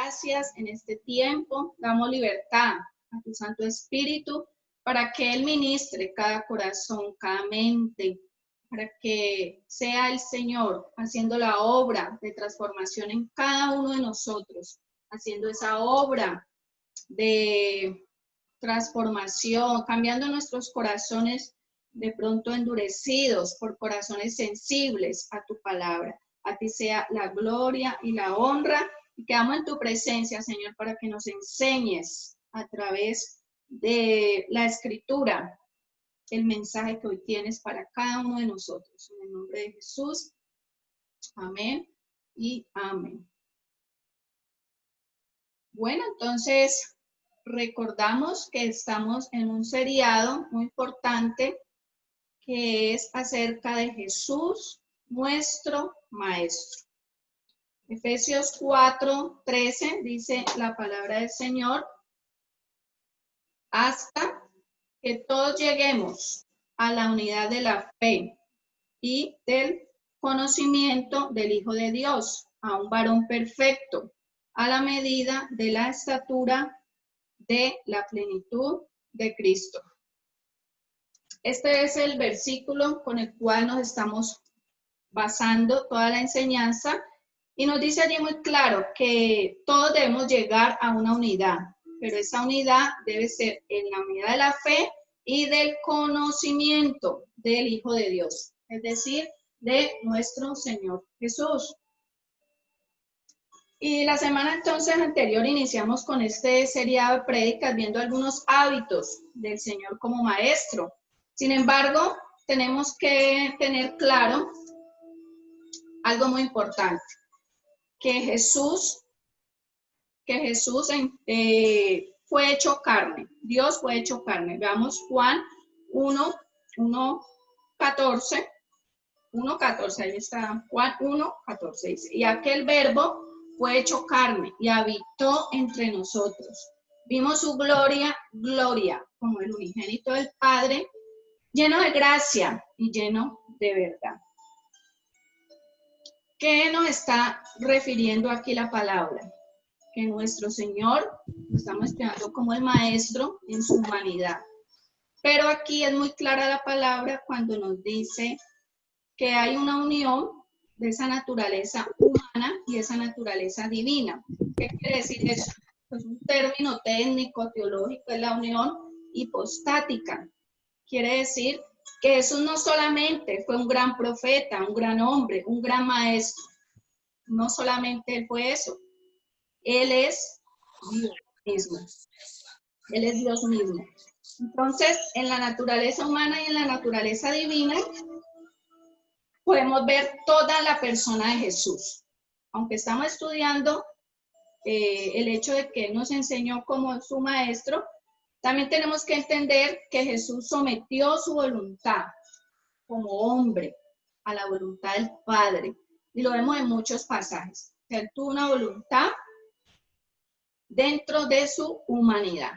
gracias en este tiempo. Damos libertad a tu Santo Espíritu para que Él ministre cada corazón, cada mente, para que sea el Señor haciendo la obra de transformación en cada uno de nosotros, haciendo esa obra de transformación, cambiando nuestros corazones de pronto endurecidos por corazones sensibles a tu palabra. A ti sea la gloria y la honra, y quedamos en tu presencia, Señor, para que nos enseñes a través de la Escritura el mensaje que hoy tienes para cada uno de nosotros. En el nombre de Jesús, amén y amén. Bueno, entonces recordamos que estamos en un seriado muy importante que es acerca de Jesús, nuestro Maestro. Efesios 4:13 dice la palabra del Señor, hasta que todos lleguemos a la unidad de la fe y del conocimiento del Hijo de Dios, a un varón perfecto, a la medida de la estatura de la plenitud de Cristo. Este es el versículo con el cual nos estamos basando toda la enseñanza y nos dice allí muy claro que todos debemos llegar a una unidad, pero esa unidad debe ser en la unidad de la fe y del conocimiento del Hijo de Dios, es decir, de nuestro Señor Jesús. Y la semana entonces anterior iniciamos con este seriado de prédicas viendo algunos hábitos del Señor como Maestro. Sin embargo, tenemos que tener claro algo muy importante, que Jesús fue hecho carne, Dios fue hecho carne. Veamos Juan 1:14, ahí está, Juan 1:14 dice, y aquel verbo fue hecho carne y habitó entre nosotros. Vimos su gloria, como el unigénito del Padre, lleno de gracia y lleno de verdad. ¿Qué nos está refiriendo aquí la palabra? Que nuestro Señor lo estamos estudiando como el Maestro en su humanidad. Pero aquí es muy clara la palabra cuando nos dice que hay una unión de esa naturaleza humana y esa naturaleza divina. ¿Qué quiere decir eso? Pues un término técnico, teológico, es la unión hipostática. Quiere decir que Jesús no solamente fue un gran profeta, un gran hombre, un gran maestro. No solamente Él fue eso. Él es Dios mismo. Él es Dios mismo. Entonces, en la naturaleza humana y en la naturaleza divina, podemos ver toda la persona de Jesús. Aunque estamos estudiando el hecho de que Él nos enseñó como su maestro, también tenemos que entender que Jesús sometió su voluntad como hombre a la voluntad del Padre. Y lo vemos en muchos pasajes. Él tuvo una voluntad dentro de su humanidad.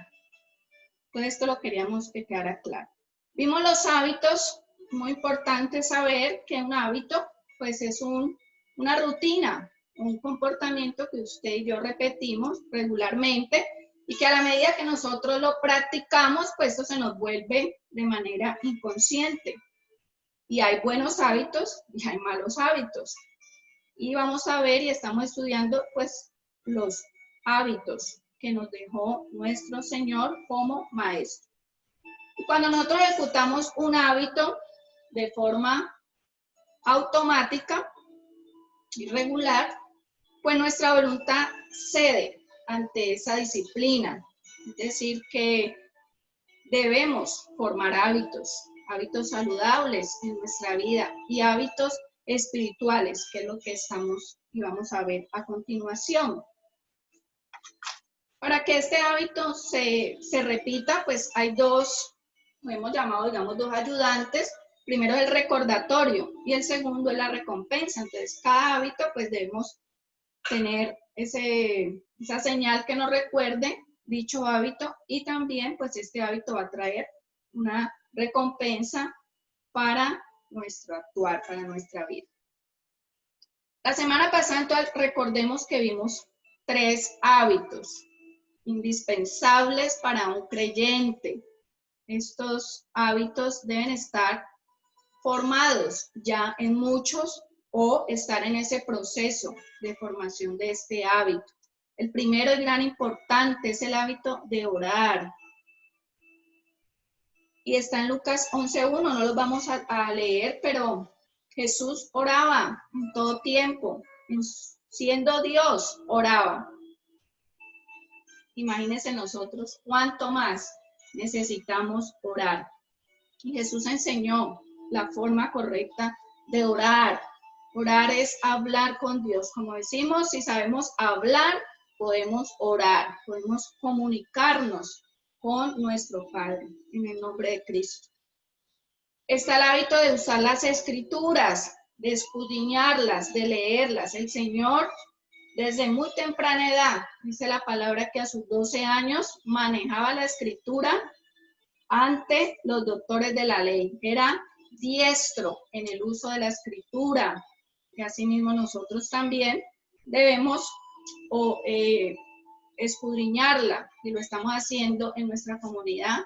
Entonces esto lo queríamos que quedara claro. Vimos los hábitos, muy importante saber que un hábito pues es una rutina, un comportamiento que usted y yo repetimos regularmente y que a la medida que nosotros lo practicamos, pues esto se nos vuelve de manera inconsciente. Y hay buenos hábitos y hay malos hábitos. Y vamos a ver y estamos estudiando pues los hábitos que nos dejó nuestro Señor como maestro. Y cuando nosotros ejecutamos un hábito de forma automática y regular, pues nuestra voluntad cede ante esa disciplina. Es decir, que debemos formar hábitos saludables en nuestra vida y hábitos espirituales, que es lo que estamos y vamos a ver a continuación. Para que este hábito se repita, pues hay dos, lo hemos llamado, digamos, dos ayudantes. Primero es el recordatorio y el segundo es la recompensa. Entonces, cada hábito, pues debemos tener esa señal que nos recuerde dicho hábito y también, pues este hábito va a traer una recompensa para nuestro actuar, para nuestra vida. La semana pasada, entonces, recordemos que vimos 3 hábitos indispensables para un creyente. Estos hábitos deben estar formados ya en muchos o estar en ese proceso de formación de este hábito. El primero y gran importante es el hábito de orar. Y está en Lucas 11:1, no lo vamos a leer, pero Jesús oraba en todo tiempo, siendo Dios, oraba. Imagínense nosotros cuánto más necesitamos orar. Y Jesús enseñó la forma correcta de orar. Orar es hablar con Dios. Como decimos, si sabemos hablar, podemos orar, podemos comunicarnos con nuestro Padre, en el nombre de Cristo. Está el hábito de usar las escrituras, de escudriñarlas, de leerlas. El Señor, desde muy temprana edad, dice la palabra que a sus 12 años manejaba la escritura ante los doctores de la ley. Era diestro en el uso de la escritura. Y asimismo nosotros también debemos escudriñarla, y lo estamos haciendo en nuestra comunidad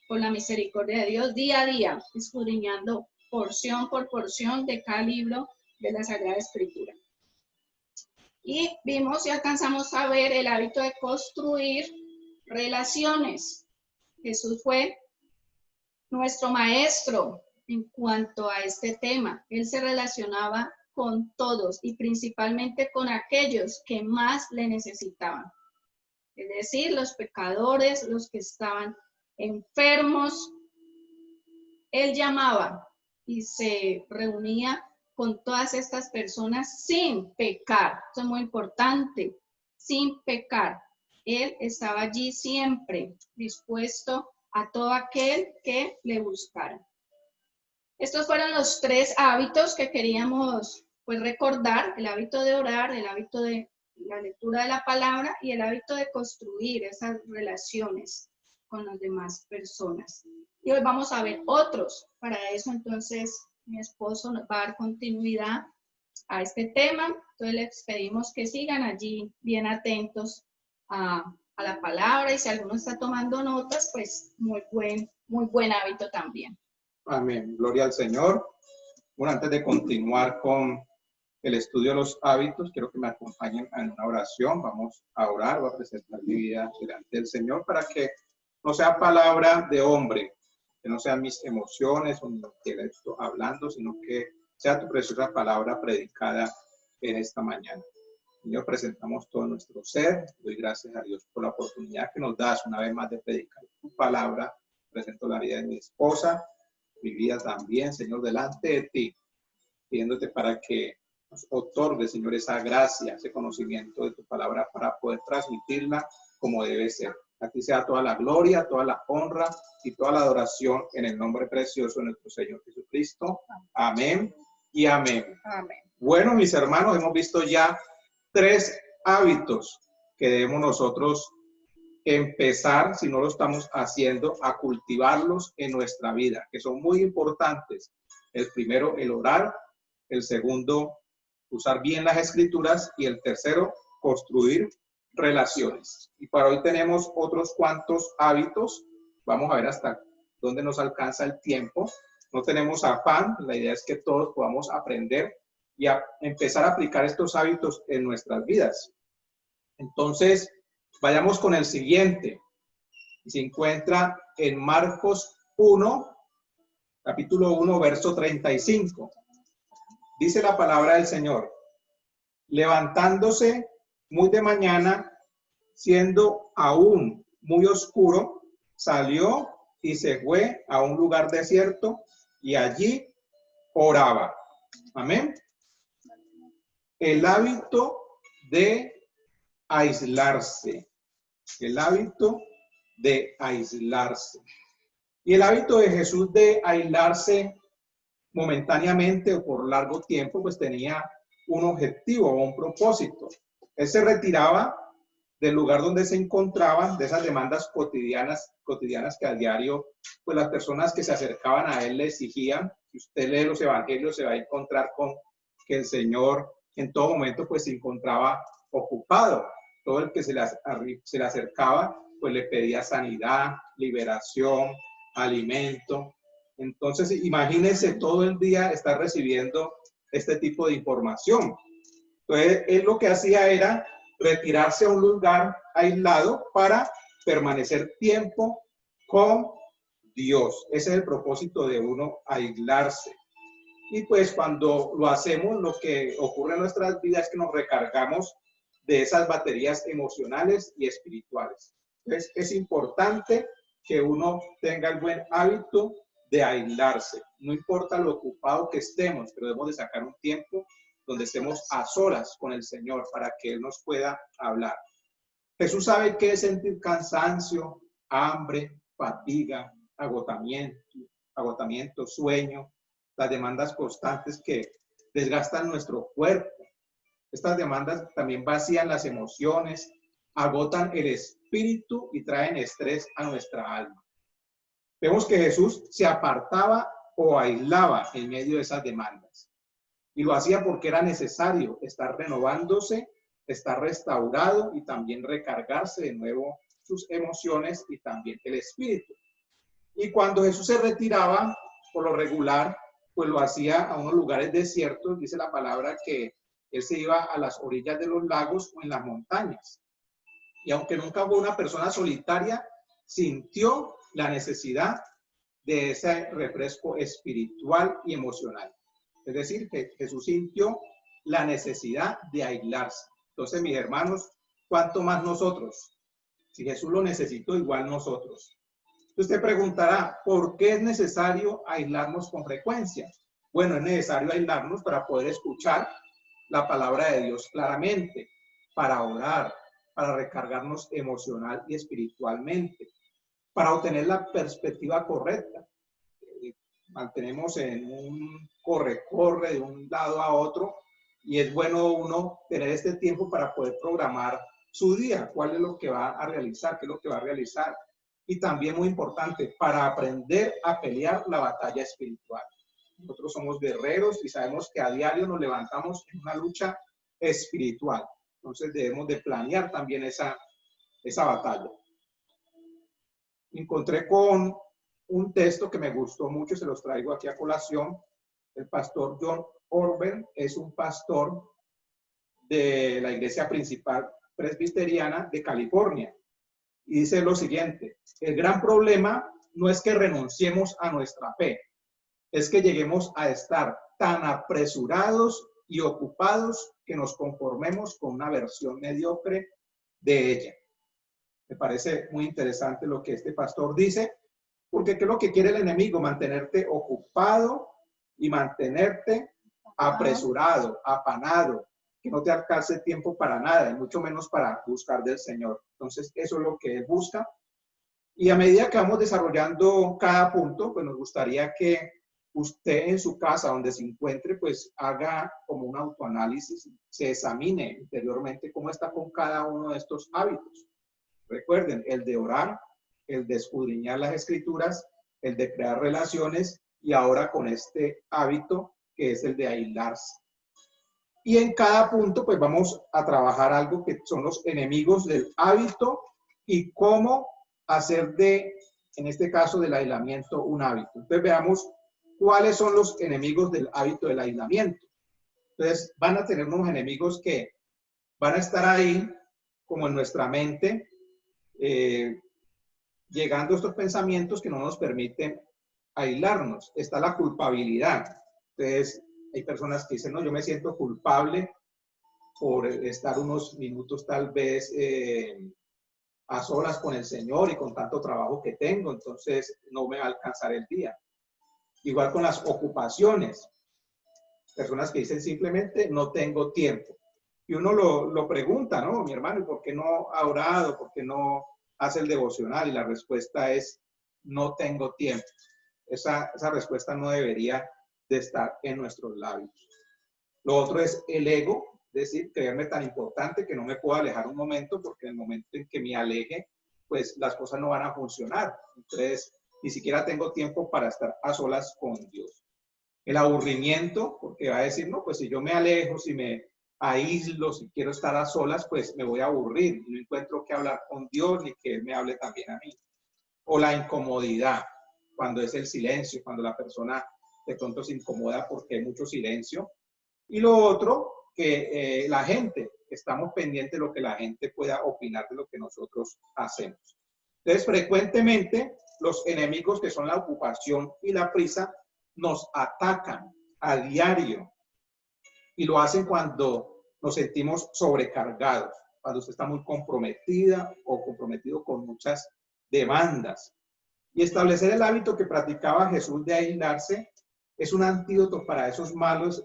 por la misericordia de Dios, día a día, escudriñando porción por porción de cada libro de la Sagrada Escritura. Y vimos y alcanzamos a ver el hábito de construir relaciones. Jesús fue nuestro maestro en cuanto a este tema. Él se relacionaba con todos y principalmente con aquellos que más le necesitaban. Es decir, los pecadores, los que estaban enfermos. Él llamaba y se reunía con todas estas personas sin pecar. Eso es muy importante, sin pecar. Él estaba allí siempre dispuesto a todo aquel que le buscara. Estos fueron los 3 hábitos que queríamos recordar: el hábito de orar, el hábito de la lectura de la palabra y el hábito de construir esas relaciones con las demás personas. Y hoy vamos a ver otros. Para eso entonces mi esposo nos va a dar continuidad a este tema. Entonces les pedimos que sigan allí bien atentos a la palabra, y si alguno está tomando notas, pues muy buen hábito también. Amén. Gloria al Señor. Bueno, antes de continuar con el estudio de los hábitos, quiero que me acompañen en una oración. Vamos a orar, voy a presentar mi vida delante del Señor para que no sea palabra de hombre, que no sean mis emociones o mi intelecto hablando, sino que sea tu preciosa palabra predicada en esta mañana. Señor, presentamos todo nuestro ser. Doy gracias a Dios por la oportunidad que nos das una vez más de predicar tu palabra. Presento la vida de mi esposa, mi vida también, Señor, delante de ti, pidiéndote para que nos otorgue, Señor, esa gracia, ese conocimiento de tu palabra para poder transmitirla como debe ser. A ti sea toda la gloria, toda la honra y toda la adoración en el nombre precioso de nuestro Señor Jesucristo. Amén y amén. Amén. Bueno, mis hermanos, hemos visto ya 3 hábitos que debemos nosotros empezar, si no lo estamos haciendo, a cultivarlos en nuestra vida, que son muy importantes. El primero, el orar. El segundo, usar bien las escrituras. Y el tercero, construir relaciones. Y para hoy tenemos otros cuantos hábitos. Vamos a ver hasta dónde nos alcanza el tiempo. No tenemos afán. La idea es que todos podamos aprender y a empezar a aplicar estos hábitos en nuestras vidas. Entonces, vayamos con el siguiente. Se encuentra en Marcos 1, capítulo 1, verso 35. Dice la palabra del Señor: levantándose muy de mañana, siendo aún muy oscuro, salió y se fue a un lugar desierto y allí oraba. Amén. El hábito de aislarse. El hábito de aislarse. Y el hábito de Jesús de aislarse momentáneamente o por largo tiempo, pues tenía un objetivo o un propósito. Él se retiraba del lugar donde se encontraban, de esas demandas cotidianas que a diario, pues las personas que se acercaban a él le exigían. Si usted lee los evangelios, se va a encontrar con que el Señor en todo momento pues se encontraba ocupado. todo el que se le acercaba, pues le pedía sanidad, liberación, alimento. Entonces, imagínense todo el día estar recibiendo este tipo de información. Entonces, él lo que hacía era retirarse a un lugar aislado para permanecer tiempo con Dios. Ese es el propósito de uno, aislarse. Y pues cuando lo hacemos, lo que ocurre en nuestras vidas es que nos recargamos de esas baterías emocionales y espirituales. Entonces, es importante que uno tenga el buen hábito de aislarse. No importa lo ocupado que estemos, pero debemos de sacar un tiempo donde estemos a solas con el Señor para que Él nos pueda hablar. Jesús sabe qué es sentir cansancio, hambre, fatiga, agotamiento, sueño, las demandas constantes que desgastan nuestro cuerpo. Estas demandas también vacían las emociones, agotan el espíritu y traen estrés a nuestra alma. Vemos que Jesús se apartaba o aislaba en medio de esas demandas. Y lo hacía porque era necesario estar renovándose, estar restaurado y también recargarse de nuevo sus emociones y también el espíritu. Y cuando Jesús se retiraba, por lo regular, pues lo hacía a unos lugares desiertos. Dice la palabra que él se iba a las orillas de los lagos o en las montañas. Y aunque nunca fue una persona solitaria, sintió la necesidad de ese refresco espiritual y emocional. Es decir, que Jesús sintió la necesidad de aislarse. Entonces, mis hermanos, ¿cuánto más nosotros? Si Jesús lo necesitó, igual nosotros. Usted preguntará, ¿por qué es necesario aislarnos con frecuencia? Bueno, es necesario aislarnos para poder escuchar la palabra de Dios claramente, para orar, para recargarnos emocional y espiritualmente, para obtener la perspectiva correcta. Mantenemos en un corre-corre de un lado a otro y es bueno uno tener este tiempo para poder programar su día, cuál es lo que va a realizar, qué es lo que va a realizar. Y también muy importante, para aprender a pelear la batalla espiritual. Nosotros somos guerreros y sabemos que a diario nos levantamos en una lucha espiritual. Entonces debemos de planear también esa batalla. Encontré con un texto que me gustó mucho, se los traigo aquí a colación. El pastor John Orben es un pastor de la iglesia principal presbiteriana de California. Y dice lo siguiente: el gran problema no es que renunciemos a nuestra fe, es que lleguemos a estar tan apresurados y ocupados que nos conformemos con una versión mediocre de ella. Me parece muy interesante lo que este pastor dice, porque ¿qué es lo que quiere el enemigo? Mantenerte ocupado y mantenerte apresurado, afanado, que no te alcance tiempo para nada, y mucho menos para buscar del Señor. Entonces, eso es lo que él busca. Y a medida que vamos desarrollando cada punto, pues nos gustaría que usted en su casa, donde se encuentre, pues haga como un autoanálisis, se examine interiormente cómo está con cada uno de estos hábitos. Recuerden, el de orar, el de escudriñar las escrituras, el de crear relaciones y ahora con este hábito que es el de aislarse. Y en cada punto pues vamos a trabajar algo que son los enemigos del hábito y cómo hacer de, en este caso del aislamiento, un hábito. Entonces veamos cuáles son los enemigos del hábito del aislamiento. Entonces van a tener unos enemigos que van a estar ahí como en nuestra mente, llegando a estos pensamientos que no nos permiten aislarnos. Está la culpabilidad. Entonces, hay personas que dicen, no, yo me siento culpable por estar unos minutos tal vez a solas con el Señor y con tanto trabajo que tengo, entonces no me va a alcanzar el día. Igual con las ocupaciones. Personas que dicen simplemente, no tengo tiempo. Y uno lo pregunta, ¿no? Mi hermano, ¿por qué no ha orado? ¿Por qué no hace el devocional? Y la respuesta es, no tengo tiempo. Esa respuesta no debería de estar en nuestros labios. Lo otro es el ego, es decir, creerme tan importante que no me puedo alejar un momento, porque en el momento en que me aleje, pues las cosas no van a funcionar. Entonces, ni siquiera tengo tiempo para estar a solas con Dios. El aburrimiento, porque va a decir, no, pues si yo me alejo, si me aíslo, si quiero estar a solas, pues me voy a aburrir. No encuentro que hablar con Dios ni que Él me hable también a mí. O la incomodidad, cuando es el silencio, cuando la persona de pronto se incomoda porque hay mucho silencio. Y lo otro, que la gente, estamos pendientes de lo que la gente pueda opinar de lo que nosotros hacemos. Entonces, frecuentemente, los enemigos que son la ocupación y la prisa nos atacan a diario y lo hacen cuando nos sentimos sobrecargados, cuando usted está muy comprometida o comprometido con muchas demandas. Y establecer el hábito que practicaba Jesús de aislarse es un antídoto para esos males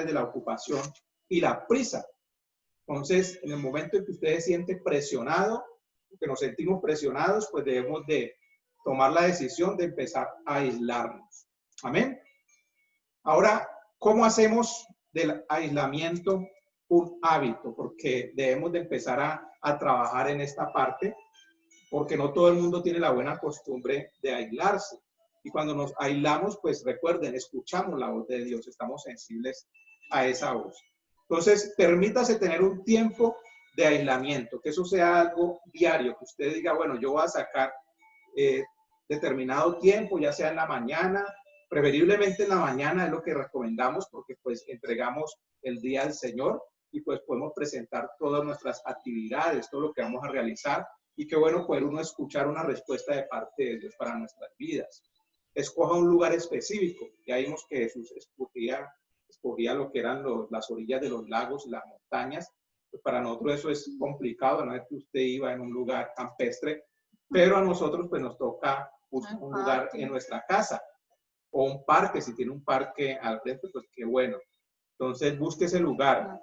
de la ocupación y la prisa. Entonces, en el momento en que usted se siente presionado, que nos sentimos presionados, pues debemos de tomar la decisión de empezar a aislarnos. Amén. Ahora, ¿cómo hacemos del aislamiento un hábito? Porque debemos de empezar a trabajar en esta parte, porque no todo el mundo tiene la buena costumbre de aislarse. Y cuando nos aislamos, pues recuerden, escuchamos la voz de Dios, estamos sensibles a esa voz. Entonces, permítase tener un tiempo de aislamiento, que eso sea algo diario, que usted diga, bueno, yo voy a sacar determinado tiempo, ya sea en la mañana, preferiblemente en la mañana es lo que recomendamos, porque pues entregamos el día al Señor y pues podemos presentar todas nuestras actividades, todo lo que vamos a realizar, y qué bueno poder uno escuchar una respuesta de parte de Dios para nuestras vidas. Escoja un lugar específico. Ya vimos que Jesús escogía lo que eran las orillas de los lagos, las montañas. Pues para nosotros eso es complicado, no es que usted iba en un lugar campestre, pero a nosotros pues nos toca un lugar en nuestra casa o un parque. Si tiene un parque al frente, pues qué bueno. Entonces busque ese lugar.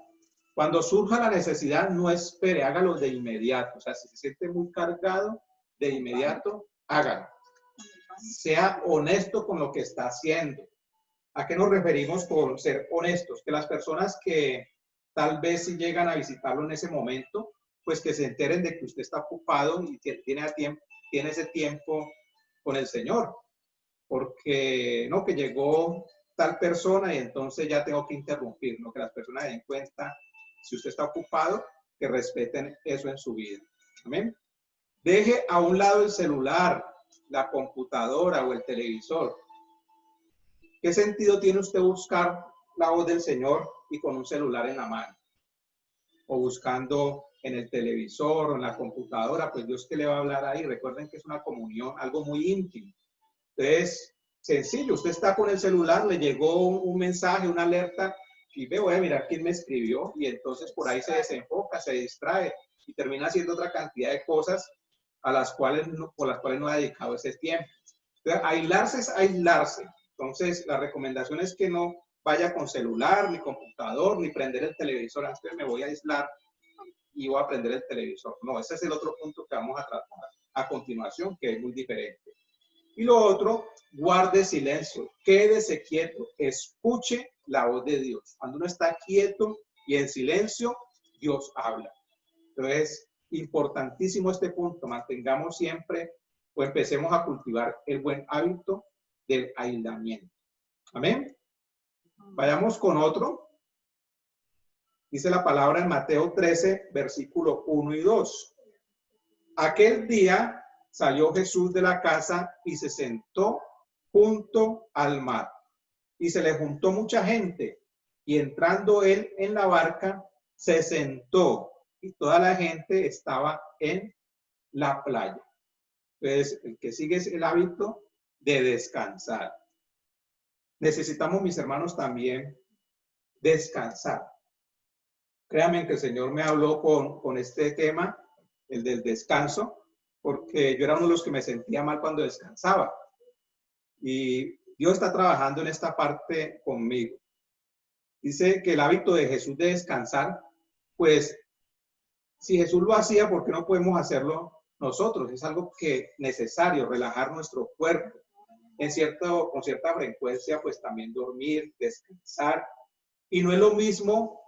Cuando surja la necesidad, no espere, hágalo de inmediato. O sea, si se siente muy cargado, de inmediato, hágalo. Sea honesto con lo que está haciendo. ¿A qué nos referimos con ser honestos? Que las personas que tal vez si llegan a visitarlo en ese momento, pues que se enteren de que usted está ocupado y que tiene ese tiempo con el Señor. Porque no, que llegó tal persona y entonces ya tengo que interrumpir, ¿no? Que las personas den cuenta, si usted está ocupado, que respeten eso en su vida. Amén. Deje a un lado el celular, la computadora o el televisor. ¿Qué sentido tiene usted buscar la voz del Señor y con un celular en la mano? O buscando en el televisor o en la computadora, pues Dios que le va a hablar ahí. Recuerden que es una comunión, algo muy íntimo. Entonces, sencillo, usted está con el celular, le llegó un mensaje, una alerta, y ve, voy a mirar quién me escribió, y entonces por ahí se desenfoca, se distrae, y termina haciendo otra cantidad de cosas por las cuales no ha dedicado ese tiempo. Entonces, aislarse es aislarse. Entonces, la recomendación es que no vaya con celular, ni computador, ni prender el televisor. Antes me voy a aislar y voy a prender el televisor. No, ese es el otro punto que vamos a tratar a continuación, que es muy diferente. Y lo otro, guarde silencio, quédese quieto, escuche la voz de Dios. Cuando uno está quieto y en silencio, Dios habla. Entonces, importantísimo este punto, mantengamos siempre o empecemos a cultivar el buen hábito del aislamiento. Amén. Vayamos con otro. Dice la palabra en Mateo 13, versículo 1 y 2. Aquel día salió Jesús de la casa y se sentó junto al mar. Y se le juntó mucha gente. Y entrando él en la barca, se sentó. Y toda la gente estaba en la playa. Entonces, el que sigue es el hábito de descansar. Necesitamos, mis hermanos, también descansar. Créanme que el Señor me habló con este tema, el del descanso, porque yo era uno de los que me sentía mal cuando descansaba. Y Dios está trabajando en esta parte conmigo. Dice que el hábito de Jesús de descansar, pues, si Jesús lo hacía, ¿por qué no podemos hacerlo nosotros? Es algo que necesario, relajar nuestro cuerpo. Con cierta frecuencia, pues también dormir, descansar. Y no es lo mismo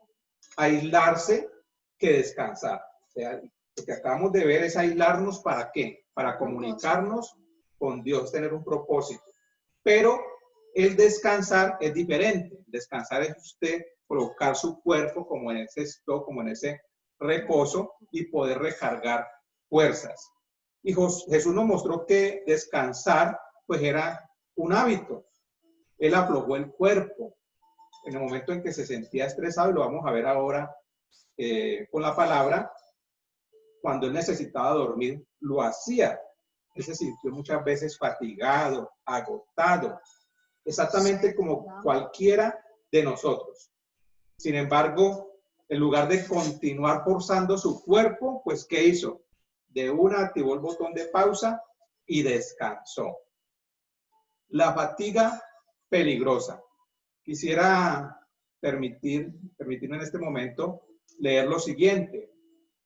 aislarse que descansar. O sea, lo que acabamos de ver es aislarnos ¿para qué? Para comunicarnos con Dios, tener un propósito. Pero el descansar es diferente. Descansar es usted colocar su cuerpo como en ese stop, como en ese reposo y poder recargar fuerzas. Y Jesús nos mostró que descansar pues era un hábito. Él aflojó el cuerpo en el momento en que se sentía estresado, y lo vamos a ver ahora con la palabra. Cuando él necesitaba dormir, lo hacía. Él se sintió muchas veces fatigado, agotado, exactamente como cualquiera de nosotros. Sin embargo, en lugar de continuar forzando su cuerpo, pues ¿qué hizo? De una activó el botón de pausa y descansó. La fatiga peligrosa. Quisiera permitirme en este momento leer lo siguiente,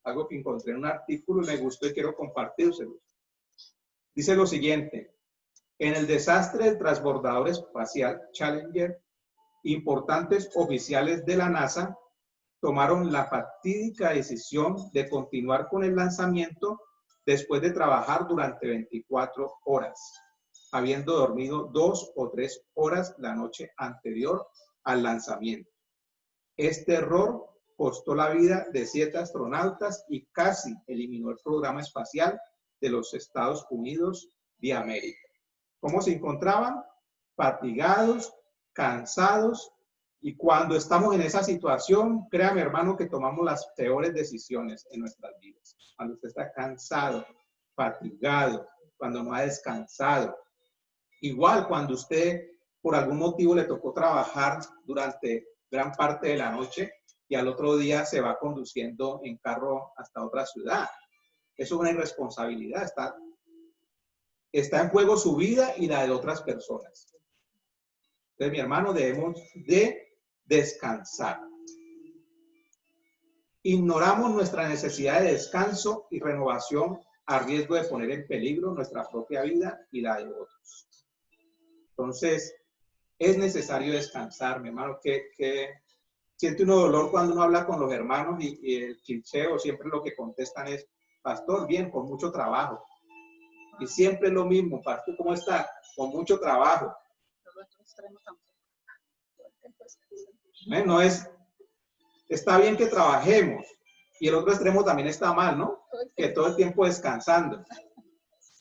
algo que encontré en un artículo y me gustó y quiero compartírselos. Dice lo siguiente: en el desastre del transbordador espacial Challenger, importantes oficiales de la NASA tomaron la fatídica decisión de continuar con el lanzamiento después de trabajar durante 24 horas, habiendo dormido 2 o 3 horas la noche anterior al lanzamiento. Este error costó la vida de 7 astronautas y casi eliminó el programa espacial de los Estados Unidos de América. ¿Cómo se encontraban? Fatigados, cansados, y cuando estamos en esa situación, créame, hermano, que tomamos las peores decisiones en nuestras vidas. Cuando usted está cansado, fatigado, cuando no ha descansado. Igual cuando usted por algún motivo le tocó trabajar durante gran parte de la noche y al otro día se va conduciendo en carro hasta otra ciudad. Eso es una irresponsabilidad. Está en juego su vida y la de otras personas. Entonces, mi hermano, debemos de descansar. Ignoramos nuestra necesidad de descanso y renovación a riesgo de poner en peligro nuestra propia vida y la de otros. Entonces, es necesario descansar, mi hermano, que siente uno dolor cuando uno habla con los hermanos y el cliché siempre lo que contestan es: pastor, bien, con mucho trabajo. Y siempre es lo mismo: pastor, ¿cómo está? Con mucho trabajo. No es, está bien que trabajemos, y el otro extremo también está mal, ¿no? Que todo el tiempo descansando.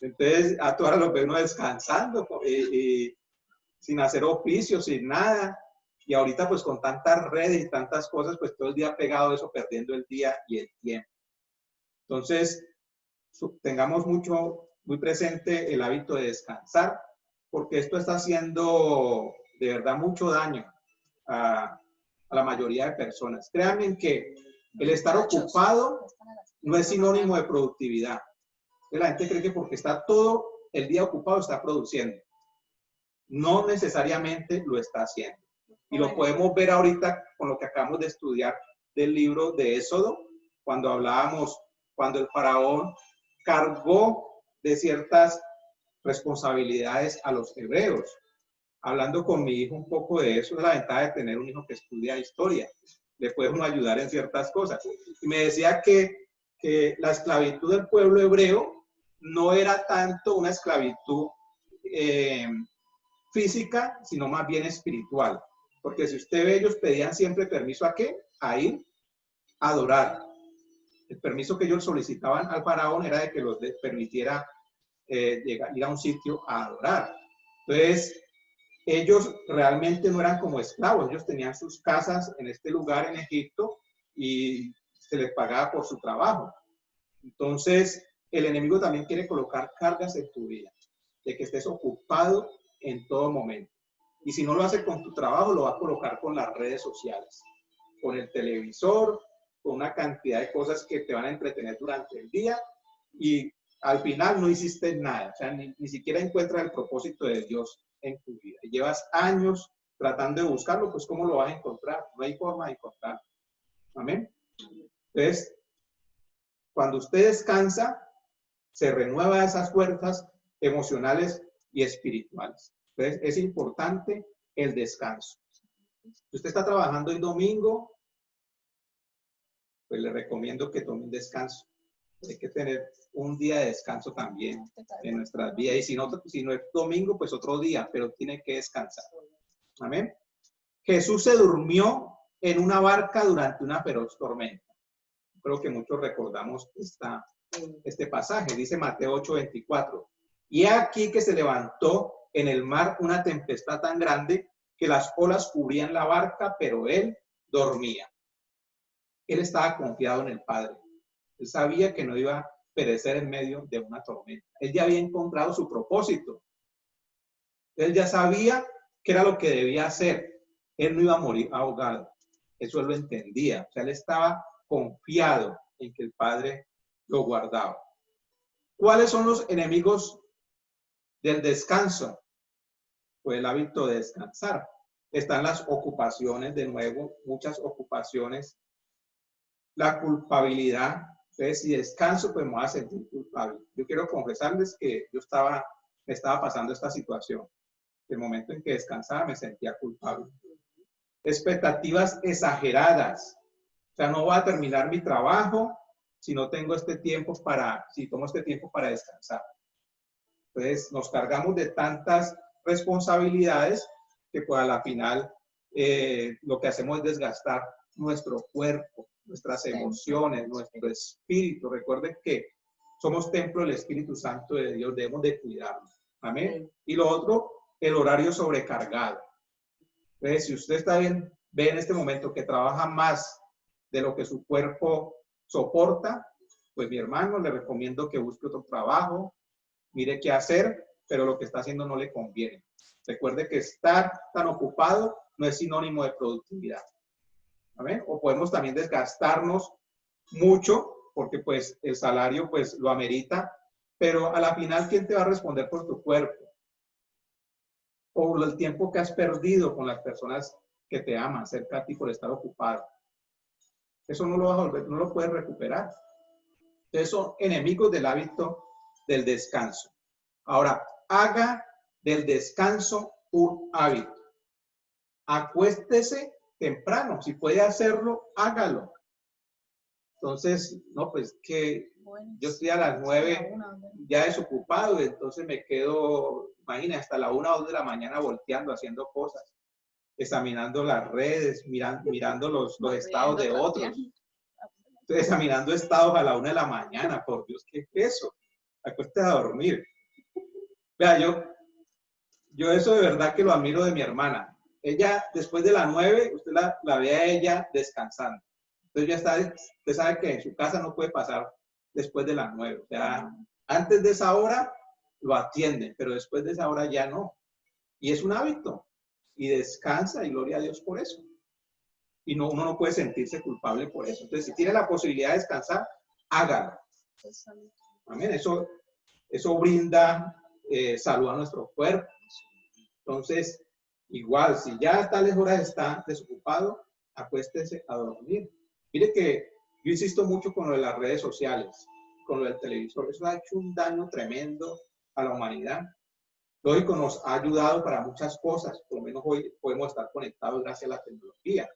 Entonces, a todas los ve uno descansando y sin hacer oficio, sin nada. Y ahorita pues con tantas redes y tantas cosas, pues todo el día pegado a eso, perdiendo el día y el tiempo. Entonces, tengamos muy presente el hábito de descansar, porque esto está haciendo de verdad mucho daño a la mayoría de personas. Créanme que el estar ocupado no es sinónimo de productividad. La gente cree que porque está todo el día ocupado está produciendo. No necesariamente lo está haciendo. Y lo podemos ver ahorita con lo que acabamos de estudiar del libro de Éxodo, cuando hablábamos, cuando el faraón cargó de ciertas responsabilidades a los hebreos. Hablando con mi hijo un poco de eso, es la ventaja de tener un hijo que estudia historia. Le podemos ayudar en ciertas cosas. Y me decía que la esclavitud del pueblo hebreo no era tanto una esclavitud física, sino más bien espiritual. Porque si usted ve, ellos pedían siempre permiso ¿a qué? A ir a adorar. El permiso que ellos solicitaban al faraón era de que los permitiera ir a un sitio a adorar. Entonces, ellos realmente no eran como esclavos, ellos tenían sus casas en este lugar en Egipto y se les pagaba por su trabajo. Entonces, el enemigo también quiere colocar cargas en tu vida, de que estés ocupado en todo momento. Y si no lo hace con tu trabajo, lo va a colocar con las redes sociales, con el televisor, con una cantidad de cosas que te van a entretener durante el día y al final no hiciste nada, o sea, ni siquiera encuentras el propósito de Dios en tu vida. Y llevas años tratando de buscarlo, pues ¿cómo lo vas a encontrar? No hay forma de encontrarlo. Amén. Entonces, cuando usted descansa, se renueva esas fuerzas emocionales y espirituales. Entonces, es importante el descanso. Si usted está trabajando el domingo, pues le recomiendo que tome un descanso. Hay que tener un día de descanso también en nuestras vidas. Y si no es domingo, pues otro día, pero tiene que descansar. Amén. Jesús se durmió en una barca durante una feroz tormenta. Creo que muchos recordamos este pasaje. Dice Mateo 8:24. Y aquí que se levantó en el mar una tempestad tan grande que las olas cubrían la barca, pero él dormía. Él estaba confiado en el Padre. Él sabía que no iba a perecer en medio de una tormenta. Él ya había encontrado su propósito. Él ya sabía qué era lo que debía hacer. Él no iba a morir ahogado. Eso él lo entendía. O sea, él estaba confiado en que el Padre lo guardaba. ¿Cuáles son los enemigos del descanso? Pues el hábito de descansar. Están las ocupaciones, de nuevo, muchas ocupaciones. La culpabilidad. Entonces, si descanso, pues me voy a sentir culpable. Yo quiero confesarles que me estaba pasando esta situación. El momento en que descansaba me sentía culpable. Expectativas exageradas. O sea, no voy a terminar mi trabajo si no tengo si tomo este tiempo para descansar. Entonces, nos cargamos de tantas responsabilidades que pues a la final lo que hacemos es desgastar nuestro cuerpo, nuestras emociones, nuestro espíritu. Recuerden que somos templo del Espíritu Santo de Dios, debemos de cuidarnos. Amén. Y lo otro, el horario sobrecargado. Entonces, si usted ve en este momento que trabaja más de lo que su cuerpo soporta, pues mi hermano, le recomiendo que busque otro trabajo, mire qué hacer, pero lo que está haciendo no le conviene. Recuerde que estar tan ocupado no es sinónimo de productividad. ¿Amén? O podemos también desgastarnos mucho, porque pues el salario pues lo amerita, pero a la final, ¿quién te va a responder por tu cuerpo? O el tiempo que has perdido con las personas que te aman cerca de ti por estar ocupado. Eso no lo vas a volver, no lo puedes recuperar. Entonces son enemigos del hábito del descanso. Ahora, haga del descanso un hábito. Acuéstese temprano. Si puede hacerlo, hágalo. Entonces, no, pues que yo estoy a las 9 ya desocupado, y entonces me quedo, imagina, hasta la 1 o 2 de la mañana volteando, haciendo cosas, examinando las redes, mirando los estados de otros. Estoy examinando estados a la 1 de la mañana, por Dios, ¿qué es eso? Acuéstese a dormir. Vea, yo eso de verdad que lo admiro de mi hermana. Ella, después de las 9, usted la ve a ella descansando. Entonces usted sabe que en su casa no puede pasar después de las 9. O sea, antes de esa hora lo atienden, pero después de esa hora ya no. Y es un hábito. Y descansa, y gloria a Dios por eso. Y uno no puede sentirse culpable por eso. Entonces, si tiene la posibilidad de descansar, hágalo. Amén. Eso brinda salud a nuestro cuerpo. Entonces, igual, si ya a tales horas está desocupado, acuéstese a dormir. Mire que yo insisto mucho con lo de las redes sociales, con lo del televisor. Eso ha hecho un daño tremendo a la humanidad. Lógico, nos ha ayudado para muchas cosas. Por lo menos hoy podemos estar conectados gracias a la tecnología.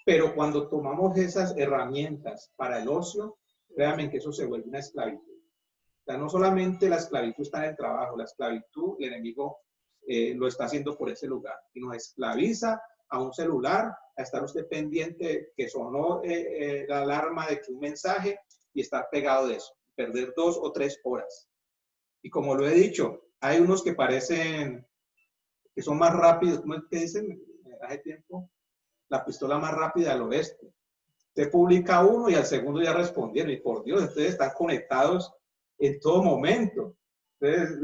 Pero cuando tomamos esas herramientas para el ocio, créanme que eso se vuelve una esclavitud. O sea, no solamente la esclavitud está en el trabajo, la esclavitud, el enemigo lo está haciendo por ese lugar. Y nos esclaviza a un celular, a estar usted pendiente que sonó la alarma de que un mensaje y estar pegado de eso, perder 2 o 3 horas. Y como lo he dicho, hay unos que parecen que son más rápidos, ¿cómo es que dicen? Hace tiempo, la pistola más rápida del oeste. Usted publica uno y al segundo ya respondieron. Y por Dios, ustedes están conectados en todo momento. Entonces,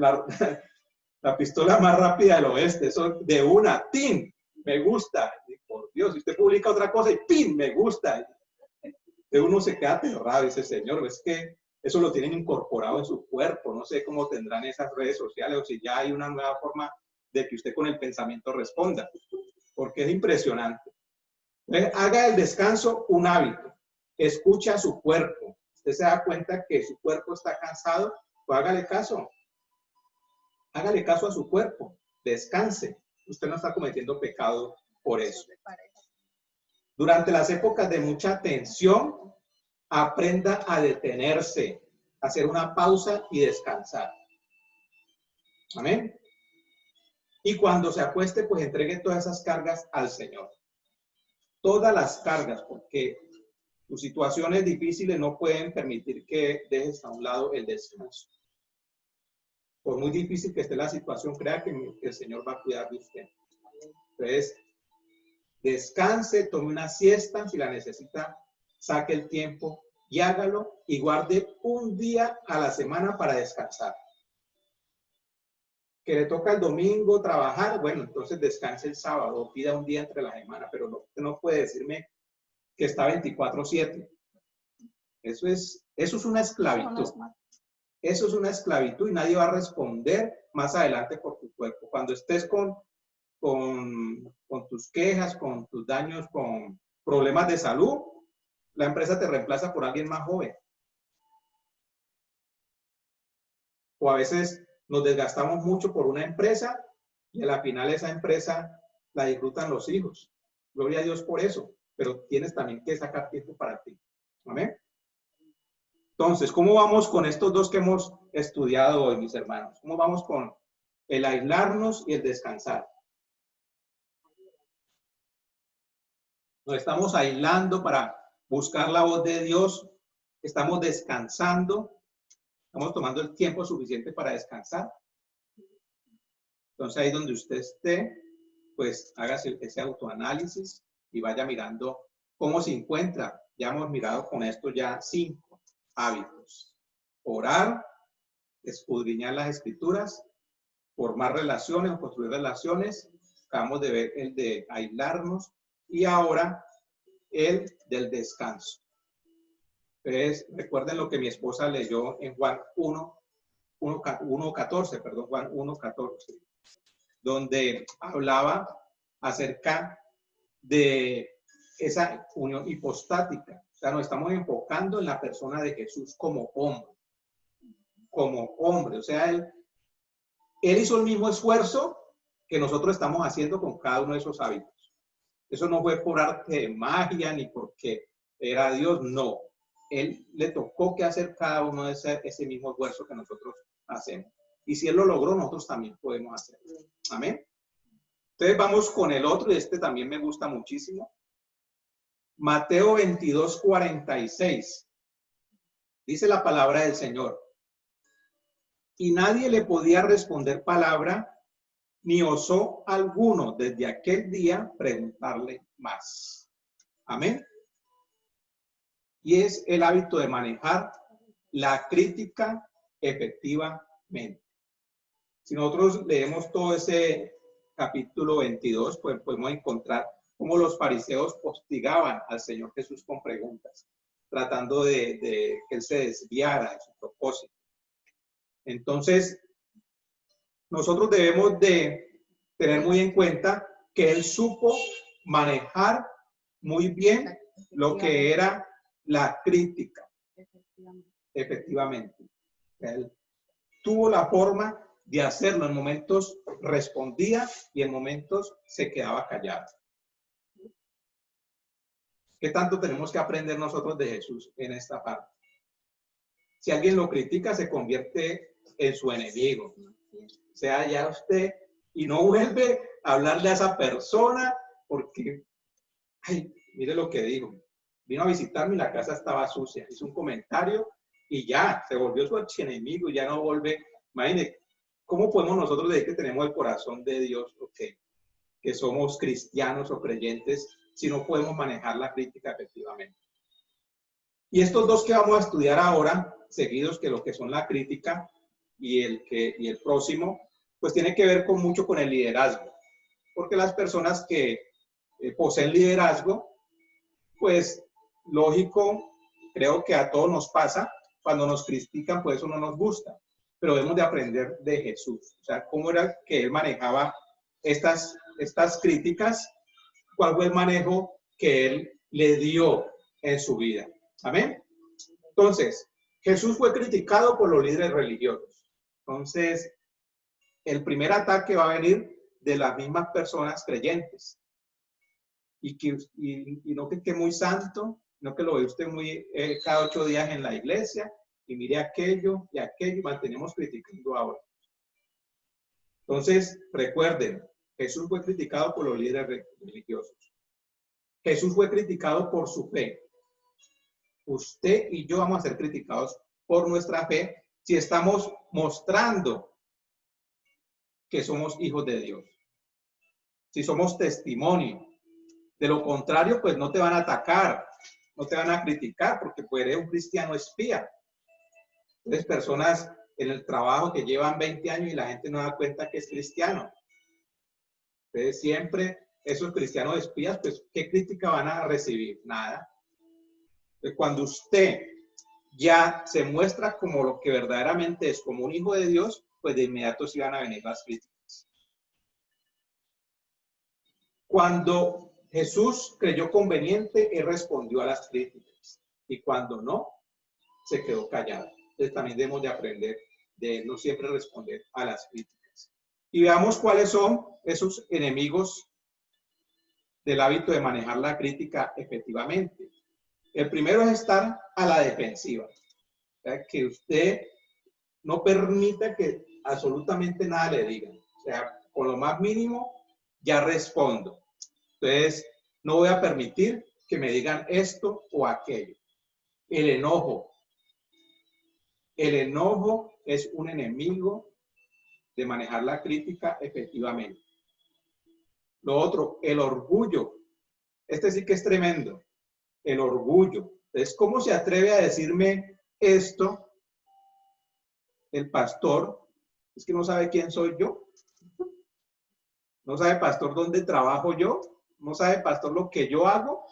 la pistola más rápida del oeste, eso de una, ¡tin! Me gusta. Y por Dios, si usted publica otra cosa y ¡pin! Me gusta. De uno se queda aterrado y dice, Señor, es que eso lo tienen incorporado en su cuerpo. No sé cómo tendrán esas redes sociales o si ya hay una nueva forma de que usted con el pensamiento responda. Porque es impresionante. Haga el descanso un hábito. Escucha a su cuerpo. Usted se da cuenta que su cuerpo está cansado, pues hágale caso. Hágale caso a su cuerpo. Descanse. Usted no está cometiendo pecado por eso. Durante las épocas de mucha tensión, aprenda a detenerse, hacer una pausa y descansar. Amén. Y cuando se acueste, pues entregue todas esas cargas al Señor. todas las cargas, porque tus situaciones difíciles no pueden permitir que dejes a un lado el descanso. Por muy difícil que esté la situación, crea que el Señor va a cuidar de usted. Entonces, descanse, tome una siesta, si la necesita, saque el tiempo y hágalo, y guarde un día a la semana para descansar. Que le toca el domingo trabajar, bueno, entonces descanse el sábado, pida un día entre la semana, pero no puede decirme que está 24/7. Eso es una esclavitud. Eso es una esclavitud y nadie va a responder más adelante por tu cuerpo. Cuando estés con tus quejas, con tus daños, con problemas de salud, la empresa te reemplaza por alguien más joven. O a veces nos desgastamos mucho por una empresa y a la final esa empresa la disfrutan los hijos. Gloria a Dios por eso, pero tienes también que sacar tiempo para ti. Amén. Entonces, ¿cómo vamos con estos dos que hemos estudiado hoy, mis hermanos? ¿Cómo vamos con el aislarnos y el descansar? Nos estamos aislando para buscar la voz de Dios. Estamos descansando. Estamos tomando el tiempo suficiente para descansar. Entonces, ahí donde usted esté, pues hágase ese autoanálisis y vaya mirando cómo se encuentra. Ya hemos mirado con esto ya 5 hábitos. Orar, escudriñar las escrituras, formar relaciones o construir relaciones. Acabamos de ver el de aislarnos y ahora el del descanso. Entonces, recuerden lo que mi esposa leyó en Juan 1:14, Juan 1:14, donde hablaba acerca de esa unión hipostática. O sea, nos estamos enfocando en la persona de Jesús como hombre. Como hombre. O sea, él hizo el mismo esfuerzo que nosotros estamos haciendo con cada uno de esos hábitos. Eso no fue por arte de magia ni porque era Dios, no. Él le tocó que hacer cada uno de ese mismo esfuerzo que nosotros hacemos. Y si Él lo logró, nosotros también podemos hacerlo. Amén. Entonces vamos con el otro, y este también me gusta muchísimo. Mateo 22:46. Dice la palabra del Señor. Y nadie le podía responder palabra, ni osó alguno desde aquel día preguntarle más. Amén. Y es el hábito de manejar la crítica efectivamente. Si nosotros leemos todo ese capítulo 22, pues podemos encontrar cómo los fariseos hostigaban al Señor Jesús con preguntas, tratando de que Él se desviara de su propósito. Entonces, nosotros debemos de tener muy en cuenta que Él supo manejar muy bien lo que era la crítica. Efectivamente. Él tuvo la forma de hacerlo. En momentos respondía y en momentos se quedaba callado. ¿Qué tanto tenemos que aprender nosotros de Jesús en esta parte? Si alguien lo critica, se convierte en su enemigo. O sea, ya usted, y no vuelve a hablarle a esa persona porque, ay, mire lo que digo. Vino a visitarme y la casa estaba sucia. Hizo un comentario y ya, se volvió su archienemigo y ya no vuelve. Imagínate, ¿cómo podemos nosotros decir que tenemos el corazón de Dios o que somos cristianos o creyentes si no podemos manejar la crítica efectivamente? Y estos dos que vamos a estudiar ahora, seguidos, que lo que son la crítica y el próximo, pues tiene que ver mucho con el liderazgo. Porque las personas que poseen liderazgo, pues lógico, creo que a todos nos pasa, cuando nos critican, pues eso no nos gusta, pero debemos de aprender de Jesús, o sea, cómo era que Él manejaba estas críticas, cuál fue el manejo que Él le dio en su vida. Amén. Entonces, Jesús fue criticado por los líderes religiosos. Entonces, el primer ataque va a venir de las mismas personas creyentes. Y no que esté muy santo, no que lo ve usted muy cada 8 días en la iglesia y mire aquello y mantenemos criticando ahora. Entonces, recuerden, Jesús fue criticado por los líderes religiosos. Jesús fue criticado por su fe. Usted y yo vamos a ser criticados por nuestra fe si estamos mostrando que somos hijos de Dios, si somos testimonio. De lo contrario, pues no te van a atacar, no te van a criticar, porque pues eres un cristiano espía. Entonces, personas en el trabajo que llevan 20 años y la gente no da cuenta que es cristiano. Entonces, siempre esos cristianos espías, pues, ¿qué crítica van a recibir? Nada. Entonces, cuando usted ya se muestra como lo que verdaderamente es, como un hijo de Dios, pues de inmediato sí van a venir las críticas. Cuando Jesús creyó conveniente, él respondió a las críticas. Y cuando no, se quedó callado. Entonces también debemos de aprender de no siempre responder a las críticas. Y veamos cuáles son esos enemigos del hábito de manejar la crítica efectivamente. El primero es estar a la defensiva. O sea, que usted no permita que absolutamente nada le digan. O sea, con lo más mínimo ya respondo. Entonces, no voy a permitir que me digan esto o aquello. El enojo. El enojo es un enemigo de manejar la crítica efectivamente. Lo otro, el orgullo. Este sí que es tremendo. El orgullo. Entonces, ¿cómo se atreve a decirme esto el pastor? Es que no sabe quién soy yo. No sabe, pastor, dónde trabajo yo. No sabe, pastor, lo que yo hago.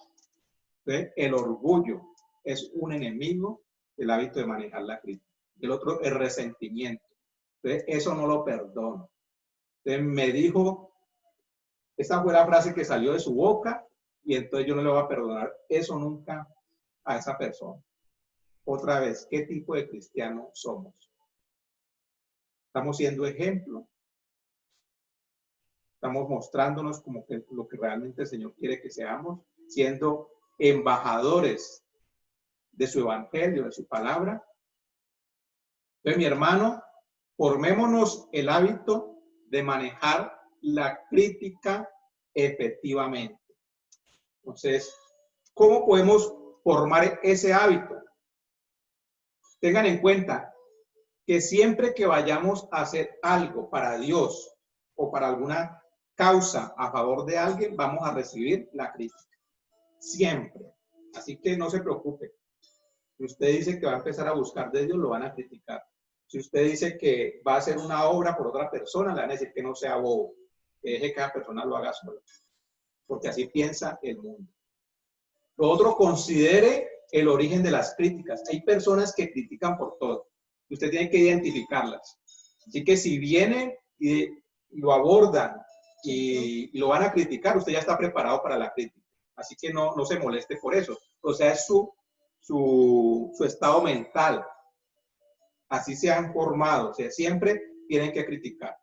Entonces, el orgullo es un enemigo del hábito de manejar la crítica. El otro, el resentimiento. Entonces, eso no lo perdono. Entonces, me dijo, esa fue la frase que salió de su boca y entonces yo no le voy a perdonar eso nunca a esa persona. Otra vez, ¿qué tipo de cristiano somos? ¿Estamos siendo ejemplo? ¿Estamos mostrándonos como que lo que realmente el Señor quiere que seamos? Siendo embajadores de su evangelio, de su palabra. Entonces, mi hermano, formémonos el hábito de manejar la crítica efectivamente. Entonces, ¿cómo podemos formar ese hábito? Tengan en cuenta que siempre que vayamos a hacer algo para Dios o para alguna causa a favor de alguien, vamos a recibir la crítica. Siempre. Así que no se preocupe. Si usted dice que va a empezar a buscar de Dios, lo van a criticar. Si usted dice que va a hacer una obra por otra persona, le van a decir que no sea bobo, que deje que cada persona lo haga sola. Porque así piensa el mundo. Lo otro, considere el origen de las críticas. Hay personas que critican por todo. Usted tiene que identificarlas. Así que si vienen y lo abordan y lo van a criticar, usted ya está preparado para la crítica. Así que no se moleste por eso. O sea, es su estado mental. Así se han formado. O sea, siempre tienen que criticar.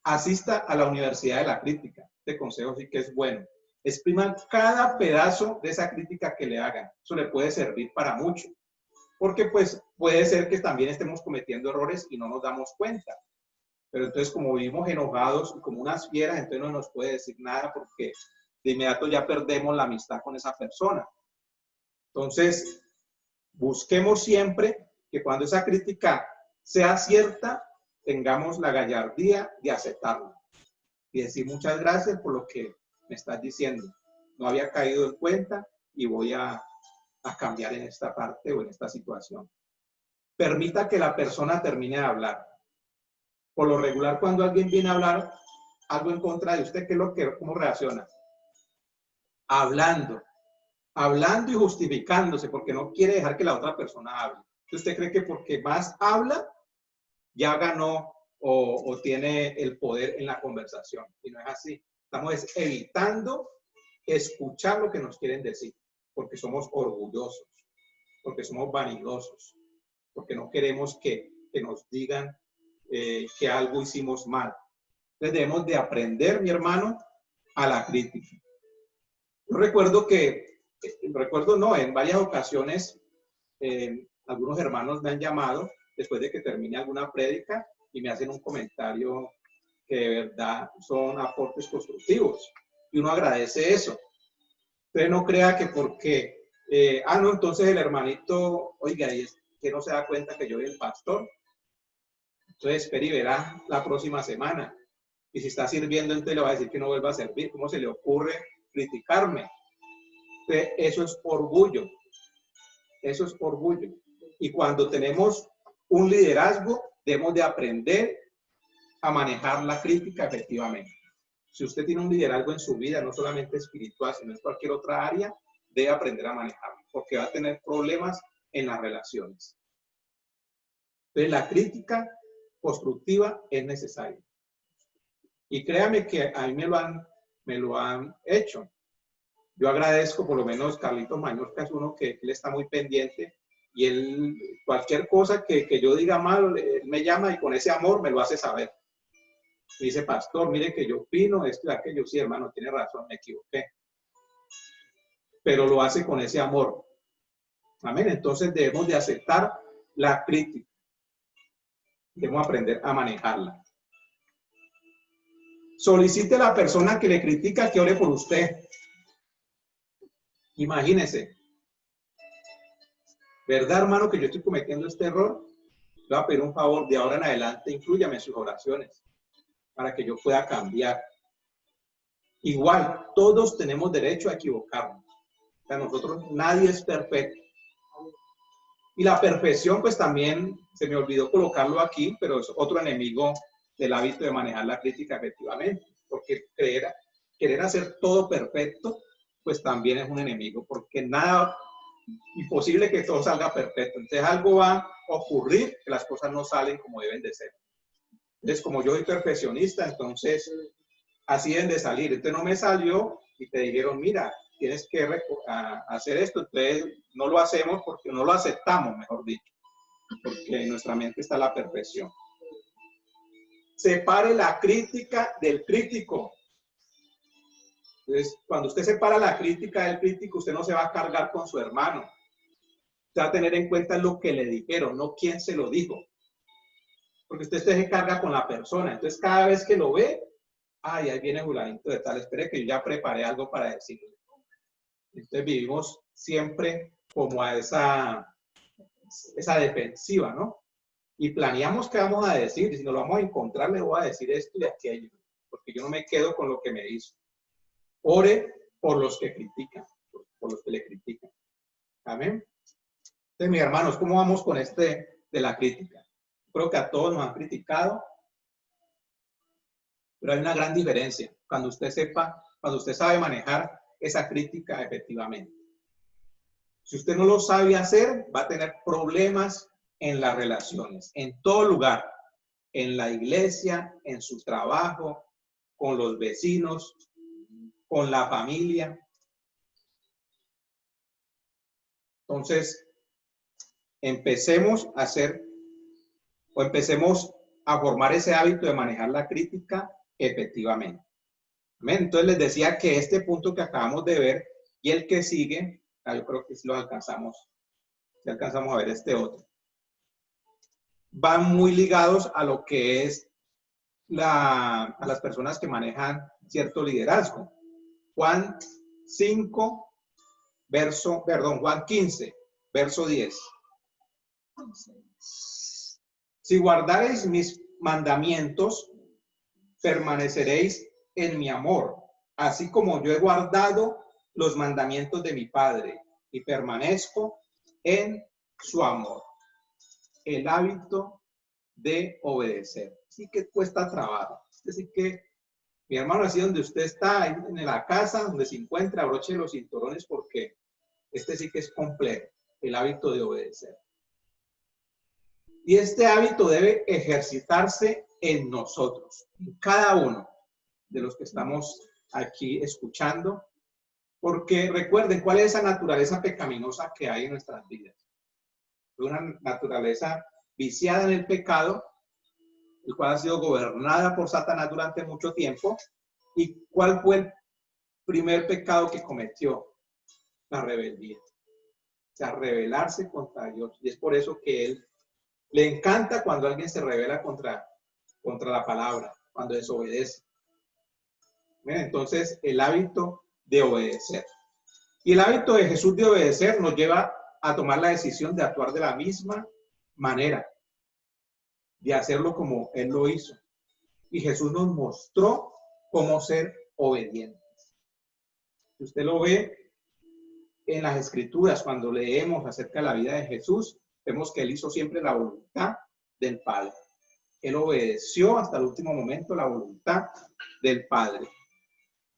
Asista a la universidad de la crítica. Este consejo sí que es bueno. Expriman cada pedazo de esa crítica que le hagan. Eso le puede servir para mucho. Porque pues puede ser que también estemos cometiendo errores y no nos damos cuenta. Pero entonces como vivimos enojados y como unas fieras, entonces no nos puede decir nada porque de inmediato ya perdemos la amistad con esa persona. Entonces, busquemos siempre que cuando esa crítica sea cierta, tengamos la gallardía de aceptarla. Y decir muchas gracias por lo que me estás diciendo. No había caído en cuenta y voy a cambiar en esta parte o en esta situación. Permita que la persona termine de hablar. Por lo regular, cuando alguien viene a hablar algo en contra de usted, ¿cómo reacciona? Hablando y justificándose porque no quiere dejar que la otra persona hable. ¿Usted cree que porque más habla, ya ganó o tiene el poder en la conversación? Y no es así. Estamos evitando escuchar lo que nos quieren decir, porque somos orgullosos, porque somos vanidosos, porque no queremos que nos digan que algo hicimos mal. Entonces debemos de aprender, mi hermano, a la crítica. Yo recuerdo en varias ocasiones, algunos hermanos me han llamado después de que termine alguna prédica y me hacen un comentario que de verdad son aportes constructivos. Y uno agradece eso. Usted no crea que porque, no, entonces el hermanito, oiga, y es que no se da cuenta que yo soy el pastor. Entonces espere y verá la próxima semana. Y si está sirviendo, entonces le va a decir que no vuelva a servir. ¿Cómo se le ocurre criticarme? Entonces, eso es orgullo. Eso es orgullo. Y cuando tenemos un liderazgo, debemos de aprender a manejar la crítica efectivamente. Si usted tiene un liderazgo en su vida, no solamente espiritual, sino en cualquier otra área, debe aprender a manejarlo, porque va a tener problemas en las relaciones. Entonces, la crítica constructiva es necesaria. Y créame que a mí me lo han hecho. Yo agradezco, por lo menos Carlitos Mañosca es uno que él está muy pendiente y él, cualquier cosa que yo diga mal, él me llama y con ese amor me lo hace saber. Me dice, pastor, mire que yo opino esto y aquello. Sí, hermano, tiene razón, me equivoqué. Pero lo hace con ese amor. Amén. Entonces debemos de aceptar la crítica. Debemos aprender a manejarla. Solicite a la persona que le critica que ore por usted. Imagínese. ¿Verdad, hermano, que yo estoy cometiendo este error? Le voy a pedir un favor, de ahora en adelante, inclúyame en sus oraciones para que yo pueda cambiar. Igual, todos tenemos derecho a equivocarnos. O sea, nosotros, nadie es perfecto. Y la perfección, pues también se me olvidó colocarlo aquí, pero es otro enemigo del hábito de manejar la crítica efectivamente. Porque querer hacer todo perfecto, pues también es un enemigo, porque nada, imposible que todo salga perfecto. Entonces algo va a ocurrir que las cosas no salen como deben de ser. Entonces, como yo soy perfeccionista, entonces así deben de salir. Entonces no me salió y te dijeron, mira, tienes que hacer esto. Entonces no lo hacemos porque no lo aceptamos, mejor dicho, porque en nuestra mente está la perfección. Separe la crítica del crítico. Entonces, cuando usted separa la crítica del crítico, usted no se va a cargar con su hermano. Usted va a tener en cuenta lo que le dijeron, no quién se lo dijo. Porque usted se carga con la persona. Entonces, cada vez que lo ve, ay, ahí viene fulanito de tal, espere que yo ya preparé algo para decirle. Entonces, vivimos siempre como a esa defensiva, ¿no? Y planeamos qué vamos a decir. Y si nos lo vamos a encontrar, le voy a decir esto y aquello. Porque yo no me quedo con lo que me hizo. Ore por los que critican, por los que le critican. Amén. Entonces, mis hermanos, ¿cómo vamos con de la crítica? Creo que a todos nos han criticado, pero hay una gran diferencia cuando usted sabe manejar esa crítica efectivamente. Si usted no lo sabe hacer, va a tener problemas en las relaciones, en todo lugar, en la iglesia, en su trabajo, con los vecinos, con la familia. Entonces, empecemos a formar ese hábito de manejar la crítica efectivamente. ¿Amén? Entonces les decía que este punto que acabamos de ver y el que sigue, yo creo que sí lo alcanzamos a ver este otro, van muy ligados a lo que es a las personas que manejan cierto liderazgo. Juan 15, verso 10. Si guardareis mis mandamientos, permaneceréis en mi amor, así como yo he guardado los mandamientos de mi Padre y permanezco en su amor. El hábito de obedecer. Sí que cuesta trabajo. Así que, mi hermano, así donde usted está, en la casa, donde se encuentra, abroche los cinturones porque sí que es complejo, el hábito de obedecer. Y este hábito debe ejercitarse en nosotros, en cada uno de los que estamos aquí escuchando, porque recuerden cuál es esa naturaleza pecaminosa que hay en nuestras vidas. Una naturaleza viciada en el pecado, el cual ha sido gobernada por Satanás durante mucho tiempo. ¿Y cuál fue el primer pecado que cometió? La rebeldía. O sea, rebelarse contra Dios. Y es por eso que él le encanta cuando alguien se rebela contra la palabra, cuando desobedece. Entonces, el hábito de obedecer. Y el hábito de Jesús de obedecer nos lleva a tomar la decisión de actuar de la misma manera, de hacerlo como Él lo hizo. Y Jesús nos mostró cómo ser obedientes. Si usted lo ve en las Escrituras, cuando leemos acerca de la vida de Jesús, vemos que Él hizo siempre la voluntad del Padre. Él obedeció hasta el último momento la voluntad del Padre.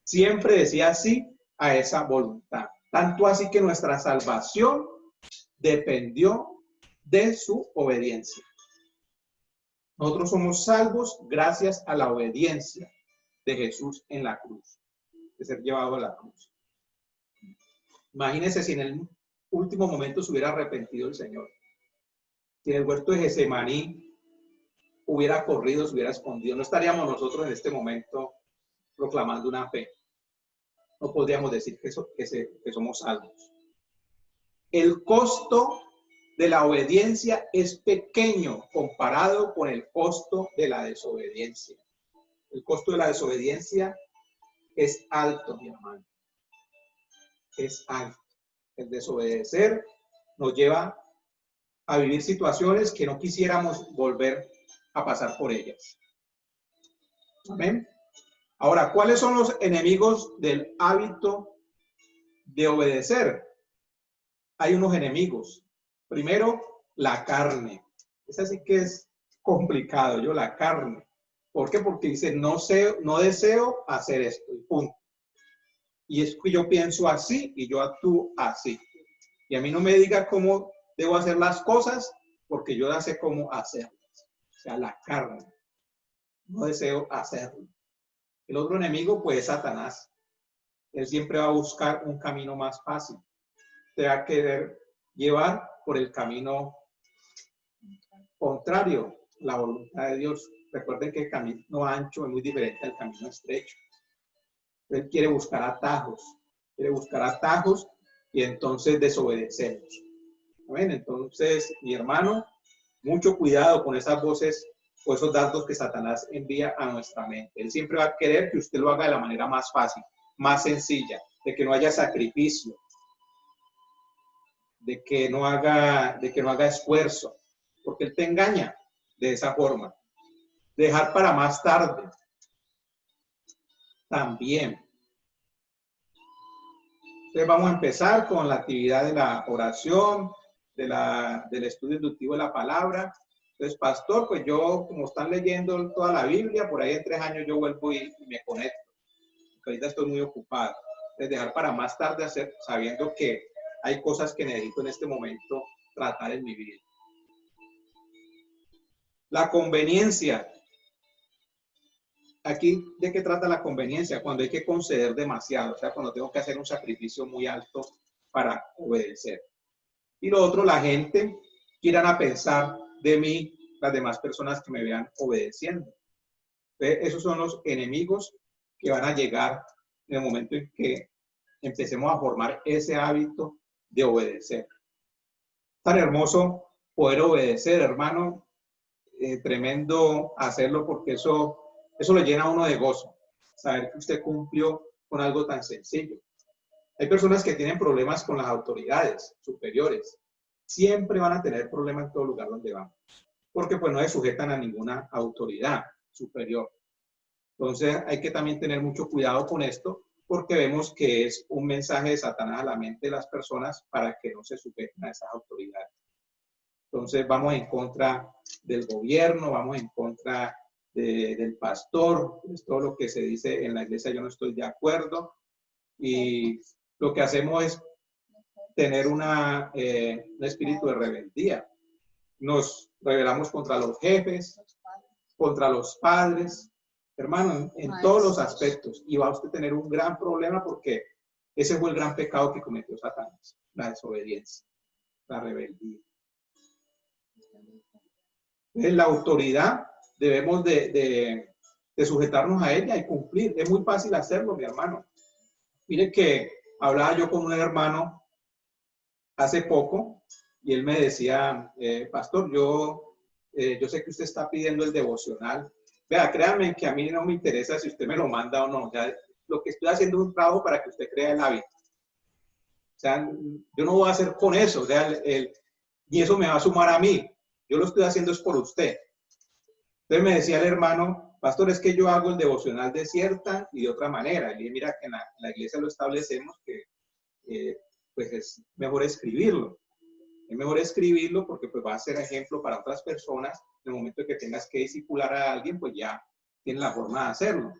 Siempre decía sí a esa voluntad. Tanto así que nuestra salvación dependió de su obediencia. Nosotros somos salvos gracias a la obediencia de Jesús en la cruz, de ser llevado a la cruz. Imagínense si en el último momento se hubiera arrepentido el Señor. Si en el huerto de Getsemaní hubiera corrido, se hubiera escondido, no estaríamos nosotros en este momento proclamando una fe. No podríamos decir que somos salvos. El costo de la obediencia es pequeño comparado con el costo de la desobediencia. El costo de la desobediencia es alto, mi hermano. Es alto. El desobedecer nos lleva a vivir situaciones que no quisiéramos volver a pasar por ellas. Amén. Ahora, ¿cuáles son los enemigos del hábito de obedecer? Hay unos enemigos. Primero, la carne. Esa sí que es complicado, la carne. ¿Por qué? Porque dice, no deseo hacer esto, y punto. Y es que yo pienso así y yo actúo así. Y a mí no me diga cómo debo hacer las cosas, porque yo ya sé cómo hacerlas. O sea, la carne. No deseo hacerlo. El otro enemigo, pues, es Satanás. Él siempre va a buscar un camino más fácil. Te va a querer llevar por el camino contrario, la voluntad de Dios. Recuerden que el camino ancho es muy diferente al camino estrecho. Él quiere buscar atajos y entonces desobedecernos. ¿Amén? Entonces, mi hermano, mucho cuidado con esas voces o esos dardos que Satanás envía a nuestra mente. Él siempre va a querer que usted lo haga de la manera más fácil, más sencilla, de que no haya sacrificio, de que no haga esfuerzo, porque él te engaña de esa forma. Dejar para más tarde. También. Entonces vamos a empezar con la actividad de la oración, del estudio inductivo de la palabra. Entonces, pastor, pues yo, como están leyendo toda la Biblia, por ahí en 3 años yo vuelvo y me conecto. Porque ahorita estoy muy ocupado. Entonces, dejar para más tarde hacer, sabiendo que hay cosas que necesito en este momento tratar en mi vida. La conveniencia. Aquí, ¿de qué trata la conveniencia? Cuando hay que conceder demasiado, o sea, cuando tengo que hacer un sacrificio muy alto para obedecer. Y lo otro, la gente quieran a pensar de mí, las demás personas que me vean obedeciendo. Entonces, esos son los enemigos que van a llegar en el momento en que empecemos a formar ese hábito de obedecer. Tan hermoso poder obedecer, hermano, tremendo hacerlo, porque eso le llena a uno de gozo, saber que usted cumplió con algo tan sencillo. Hay personas que tienen problemas con las autoridades superiores. Siempre van a tener problemas en todo lugar donde van, porque pues no se sujetan a ninguna autoridad superior. Entonces hay que también tener mucho cuidado con esto, porque vemos que es un mensaje de Satanás a la mente de las personas para que no se sujeten a esas autoridades. Entonces vamos en contra del gobierno, vamos en contra del pastor, es todo lo que se dice en la iglesia, yo no estoy de acuerdo, y lo que hacemos es tener un espíritu de rebeldía. Nos rebelamos contra los jefes, contra los padres, hermano, en todos los aspectos, y va usted a tener un gran problema, porque ese fue el gran pecado que cometió Satanás, la desobediencia, la rebeldía. En la autoridad debemos de sujetarnos a ella y cumplir. Es muy fácil hacerlo, mi hermano. Mire que hablaba yo con un hermano hace poco y él me decía, pastor, yo sé que usted está pidiendo el devocional. Vea, créanme que a mí no me interesa si usted me lo manda o no. Ya, lo que estoy haciendo es un trabajo para que usted crea el hábito. sea, yo no voy a hacer con eso, o sea, y eso me va a sumar a mí. Yo lo estoy haciendo es por usted. Entonces me decía el hermano, pastor, es que yo hago el devocional de cierta y de otra manera. Y le dije, mira, que en la iglesia lo establecemos que pues es mejor escribirlo. Es mejor escribirlo porque pues va a ser ejemplo para otras personas. En el momento que tengas que discipular a alguien, pues ya tienes la forma de hacerlo.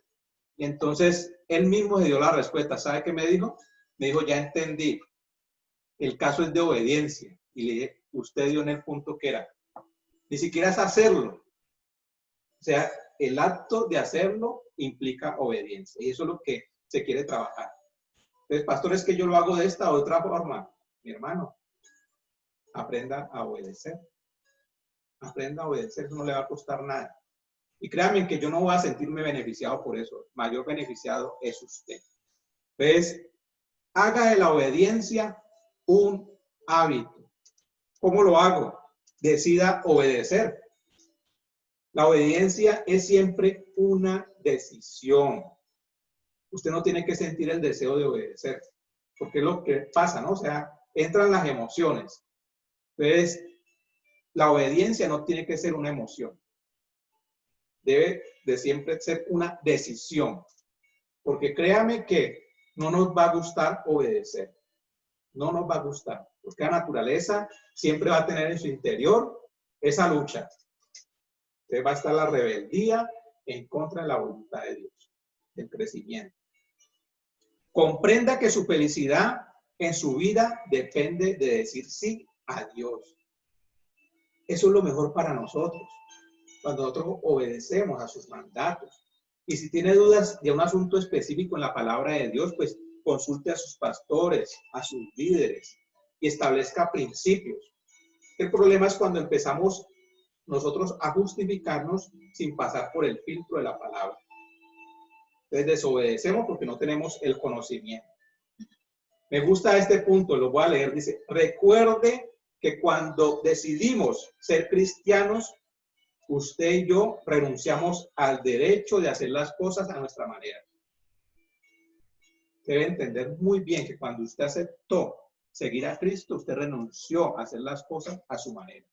Y entonces él mismo se dio la respuesta. ¿Sabe qué me dijo? Me dijo, ya entendí. El caso es de obediencia. Y le dije, usted dio en el punto que era. Ni siquiera es hacerlo. O sea, el acto de hacerlo implica obediencia. Y eso es lo que se quiere trabajar. Entonces, pastor, es que yo lo hago de esta u otra forma. Mi hermano, aprenda a obedecer. Aprenda a obedecer, eso no le va a costar nada. Y créanme que yo no voy a sentirme beneficiado por eso. Mayor beneficiado es usted. Entonces, haga de la obediencia un hábito. ¿Cómo lo hago? Decida obedecer. La obediencia es siempre una decisión. Usted no tiene que sentir el deseo de obedecer, porque es lo que pasa, ¿no? O sea, entran las emociones. Entonces, la obediencia no tiene que ser una emoción. Debe de siempre ser una decisión, porque créame que no nos va a gustar obedecer. No nos va a gustar, porque la naturaleza siempre va a tener en su interior esa lucha. Entonces va a estar la rebeldía en contra de la voluntad de Dios, el crecimiento. Comprenda que su felicidad en su vida depende de decir sí a Dios. Eso es lo mejor para nosotros, cuando nosotros obedecemos a sus mandatos. Y si tiene dudas de un asunto específico en la palabra de Dios, pues consulte a sus pastores, a sus líderes y establezca principios. El problema es cuando empezamos nosotros a justificarnos sin pasar por el filtro de la palabra. Entonces desobedecemos porque no tenemos el conocimiento. Me gusta este punto, lo voy a leer, dice, recuerde que cuando decidimos ser cristianos, usted y yo renunciamos al derecho de hacer las cosas a nuestra manera. Debe entender muy bien que cuando usted aceptó seguir a Cristo, usted renunció a hacer las cosas a su manera,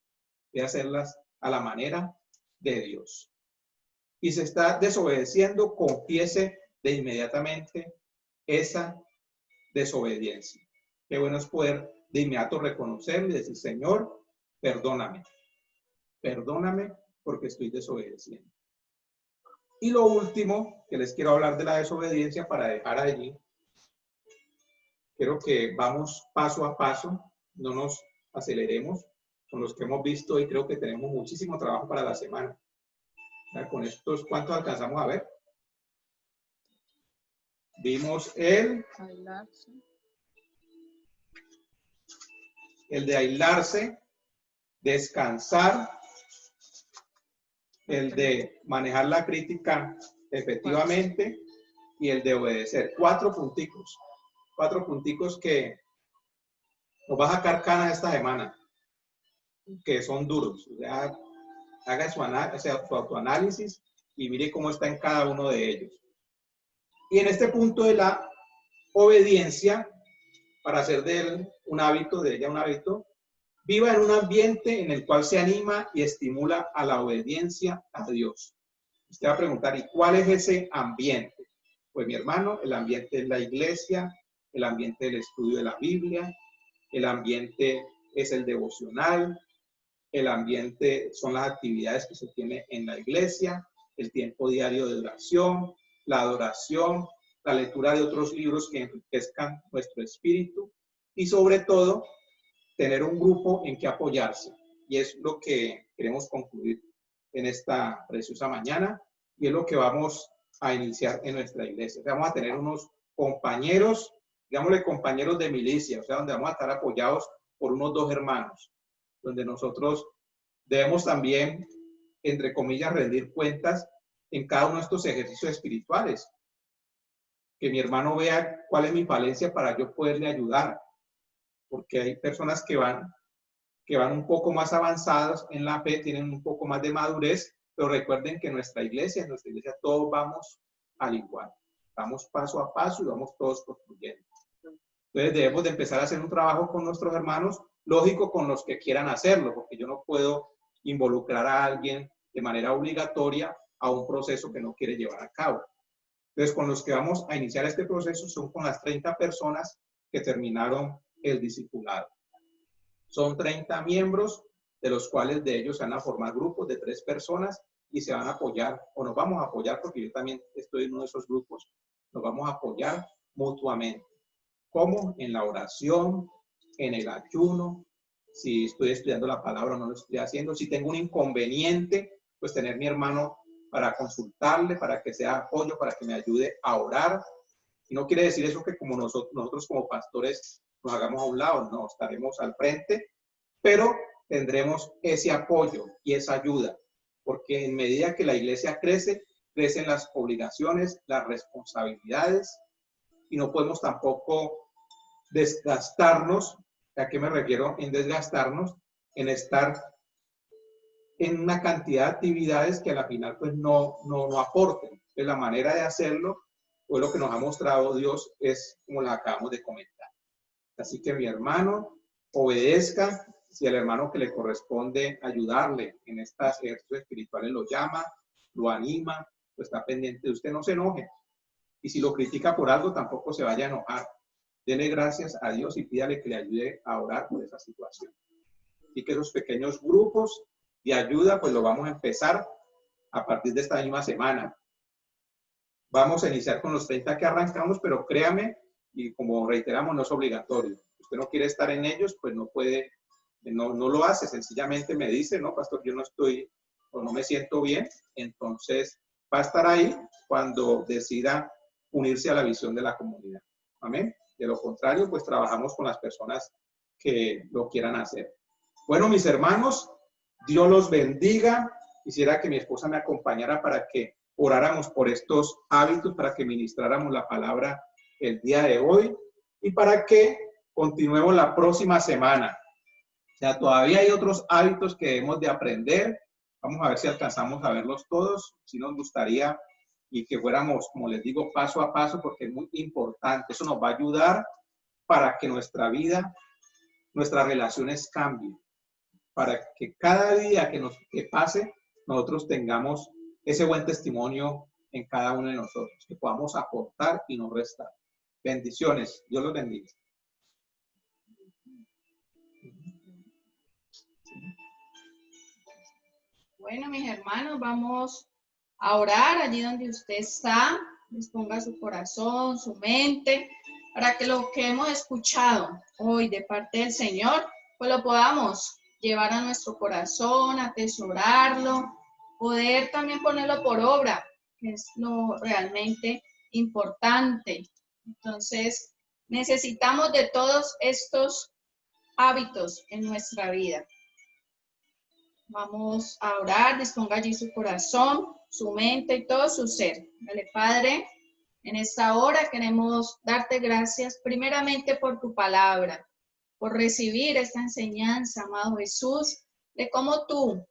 de hacerlas a la manera de Dios. Y se está desobedeciendo, confiese de inmediatamente esa desobediencia. Qué bueno es poder de inmediato reconocerle y decir, Señor, perdóname. Perdóname porque estoy desobedeciendo. Y lo último que les quiero hablar de la desobediencia para dejar allí. Quiero que vamos paso a paso, no nos aceleremos con los que hemos visto y creo que tenemos muchísimo trabajo para la semana. Con estos, ¿cuántos alcanzamos a ver? Vimos el de aislarse, descansar, el de manejar la crítica efectivamente y el de obedecer. Cuatro punticos que nos va a sacar canas esta semana, que son duros. O sea, haga su autoanálisis y mire cómo está en cada uno de ellos. Y en este punto de la obediencia, para hacer de él un hábito, de ella un hábito, viva en un ambiente en el cual se anima y estimula a la obediencia a Dios. Usted va a preguntar, ¿y cuál es ese ambiente? Pues mi hermano, el ambiente es la iglesia, el ambiente del estudio de la Biblia, el ambiente es el devocional, el ambiente son las actividades que se tienen en la iglesia, el tiempo diario de oración, la adoración, la lectura de otros libros que enriquezcan nuestro espíritu y sobre todo tener un grupo en que apoyarse. Y es lo que queremos concluir en esta preciosa mañana y es lo que vamos a iniciar en nuestra iglesia. Vamos a tener unos compañeros, digámosle compañeros de milicia, o sea, donde vamos a estar apoyados por unos 2 hermanos, donde nosotros debemos también, entre comillas, rendir cuentas en cada uno de estos ejercicios espirituales. Que mi hermano vea cuál es mi falencia para yo poderle ayudar. Porque hay personas que van un poco más avanzadas en la fe, tienen un poco más de madurez, pero recuerden que en nuestra iglesia todos vamos al igual. Vamos paso a paso y vamos todos construyendo. Entonces debemos de empezar a hacer un trabajo con nuestros hermanos, lógico, con los que quieran hacerlo, porque yo no puedo involucrar a alguien de manera obligatoria a un proceso que no quiere llevar a cabo. Entonces, con los que vamos a iniciar este proceso son con las 30 personas que terminaron el discipulado. Son 30 miembros, de los cuales de ellos se van a formar grupos de 3 personas y se van a apoyar, o nos vamos a apoyar, porque yo también estoy en uno de esos grupos, nos vamos a apoyar mutuamente. ¿Cómo? En la oración, en el ayuno, si estoy estudiando la palabra o no lo estoy haciendo, si tengo un inconveniente, pues tener mi hermano para consultarle, para que sea apoyo, para que me ayude a orar. Y no quiere decir eso que como nosotros como pastores nos hagamos a un lado, no, estaremos al frente, pero tendremos ese apoyo y esa ayuda, porque en medida que la iglesia crece, crecen las obligaciones, las responsabilidades, y no podemos tampoco desgastarnos. ¿A qué me refiero en desgastarnos? En estar en una cantidad de actividades que a la final pues no aporten. Entonces, la manera de hacerlo, pues lo que nos ha mostrado Dios es como la acabamos de comentar. Así que mi hermano, obedezca. Si el hermano que le corresponde ayudarle en estas ejercicios espirituales lo llama, lo anima, pues está pendiente de usted, no se enoje. Y si lo critica por algo, tampoco se vaya a enojar. Dele gracias a Dios y pídale que le ayude a orar por esa situación. Así que esos pequeños grupos de ayuda, pues lo vamos a empezar a partir de esta misma semana. Vamos a iniciar con los 30 que arrancamos, pero créame, y como reiteramos, no es obligatorio. Si usted no quiere estar en ellos, pues no puede, no lo hace. Sencillamente me dice, no, pastor, yo no estoy o no me siento bien. Entonces va a estar ahí cuando decida unirse a la visión de la comunidad. Amén. De lo contrario, pues trabajamos con las personas que lo quieran hacer. Bueno, mis hermanos, Dios los bendiga. Quisiera que mi esposa me acompañara para que oráramos por estos hábitos, para que ministráramos la palabra el día de hoy y para que continuemos la próxima semana. O sea, todavía hay otros hábitos que debemos de aprender. Vamos a ver si alcanzamos a verlos todos. Si nos gustaría y que fuéramos, como les digo, paso a paso, porque es muy importante. Eso nos va a ayudar para que nuestra vida, nuestras relaciones cambien, para que cada día que pase, nosotros tengamos ese buen testimonio en cada uno de nosotros, que podamos aportar y no restar. Bendiciones. Dios los bendiga. Bueno, mis hermanos, vamos a orar allí donde usted está. Disponga su corazón, su mente, para que lo que hemos escuchado hoy de parte del Señor, pues lo podamos llevar a nuestro corazón, atesorarlo, poder también ponerlo por obra, que es lo realmente importante. Entonces, necesitamos de todos estos hábitos en nuestra vida. Vamos a orar, disponga allí su corazón, su mente y todo su ser. Dale, Padre, en esta hora queremos darte gracias primeramente por tu palabra, por recibir esta enseñanza, amado Jesús, de cómo tú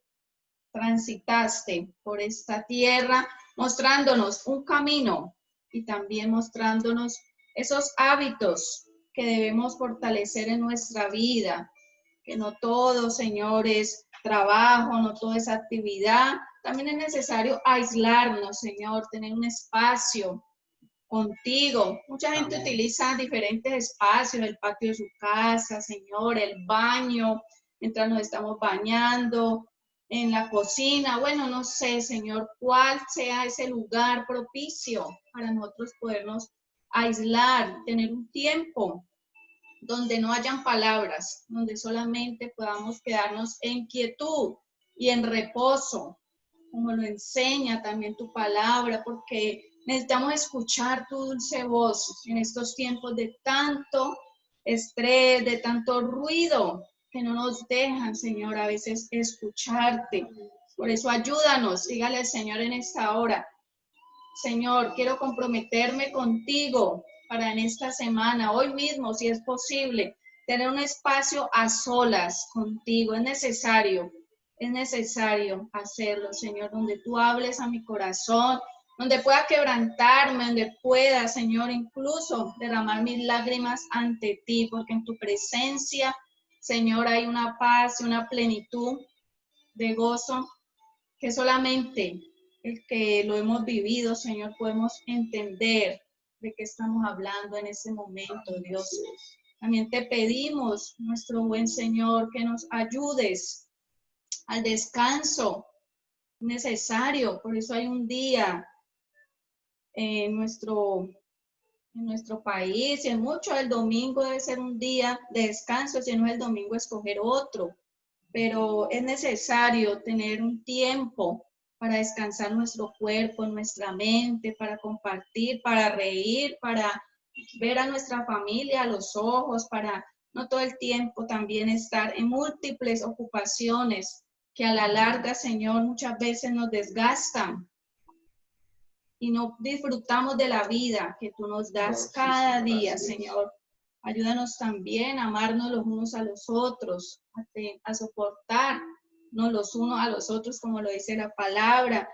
transitaste por esta tierra, mostrándonos un camino y también mostrándonos esos hábitos que debemos fortalecer en nuestra vida, que no todo, Señor, es trabajo, no todo es actividad. También es necesario aislarnos, Señor, tener un espacio contigo. Mucha gente utiliza diferentes espacios, el patio de su casa, Señor, el baño, mientras nos estamos bañando, en la cocina. Bueno, no sé, Señor, cuál sea ese lugar propicio para nosotros podernos aislar, tener un tiempo donde no hayan palabras, donde solamente podamos quedarnos en quietud y en reposo, como lo enseña también tu palabra, porque necesitamos escuchar tu dulce voz en estos tiempos de tanto estrés, de tanto ruido, que no nos dejan, Señor, a veces escucharte. Por eso ayúdanos, dígale al Señor en esta hora, Señor, quiero comprometerme contigo para en esta semana, hoy mismo, si es posible, tener un espacio a solas contigo. Es necesario hacerlo, Señor, donde tú hables a mi corazón, donde pueda quebrantarme, donde pueda, Señor, incluso derramar mis lágrimas ante ti, porque en tu presencia, Señor, hay una paz y una plenitud de gozo que solamente el que lo hemos vivido, Señor, podemos entender de qué estamos hablando en ese momento, Dios. También te pedimos, nuestro buen Señor, que nos ayudes al descanso necesario. Por eso hay un día en nuestro país y en mucho el domingo debe ser un día de descanso, si no es el domingo escoger otro. Pero es necesario tener un tiempo para descansar nuestro cuerpo, nuestra mente, para compartir, para reír, para ver a nuestra familia a los ojos, para no todo el tiempo también estar en múltiples ocupaciones que a la larga, Señor, muchas veces nos desgastan y no disfrutamos de la vida que tú nos das cada día, Señor. Ayúdanos también a amarnos los unos a los otros, a soportarnos los unos a los otros, como lo dice la palabra,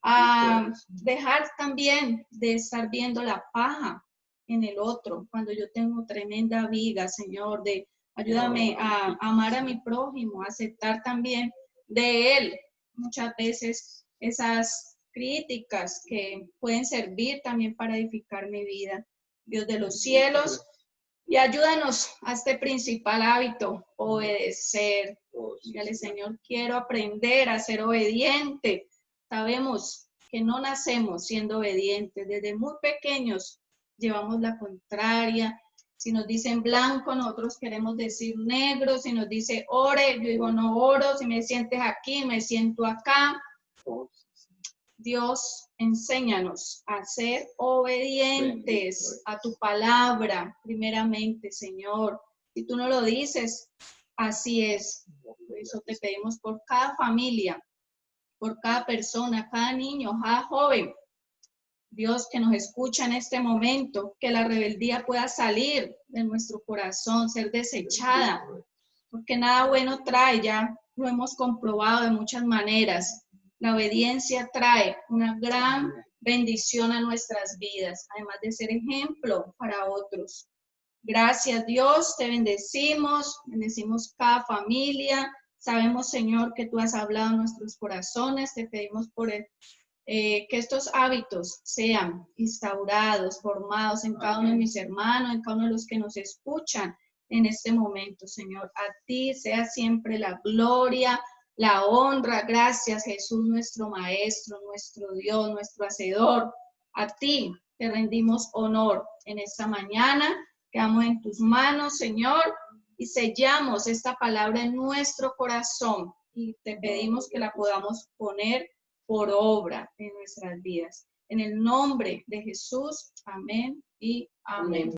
a dejar también de estar viendo la paja en el otro, cuando yo tengo tremenda viga, Señor, ayúdame a amar a mi prójimo, a aceptar también de él muchas veces esas críticas que pueden servir también para edificar mi vida. Dios de los cielos, y ayúdanos a este principal hábito, obedecer. Dígale, Señor, quiero aprender a ser obediente. Sabemos que no nacemos siendo obedientes. Desde muy pequeños llevamos la contraria. Si nos dicen blanco, nosotros queremos decir negro. Si nos dice ore, yo digo no oro. Si me sientes aquí, me siento acá. Dios, enséñanos a ser obedientes a tu palabra, primeramente, Señor. Si tú no lo dices, así es. Por eso te pedimos por cada familia, por cada persona, cada niño, cada joven. Dios, que nos escucha en este momento, que la rebeldía pueda salir de nuestro corazón, ser desechada, porque nada bueno trae, ya lo hemos comprobado de muchas maneras. La obediencia trae una gran bendición a nuestras vidas, además de ser ejemplo para otros. Gracias, Dios, te bendecimos cada familia. Sabemos, Señor, que tú has hablado en nuestros corazones. Te pedimos por que estos hábitos sean instaurados, formados en cada uno de mis hermanos, en cada uno de los que nos escuchan en este momento, Señor. A ti sea siempre la gloria, la honra. Gracias, Jesús, nuestro Maestro, nuestro Dios, nuestro Hacedor. A ti te rendimos honor en esta mañana. Quedamos en tus manos, Señor, y sellamos esta palabra en nuestro corazón. Y te pedimos que la podamos poner por obra en nuestras vidas. En el nombre de Jesús, amén y amén.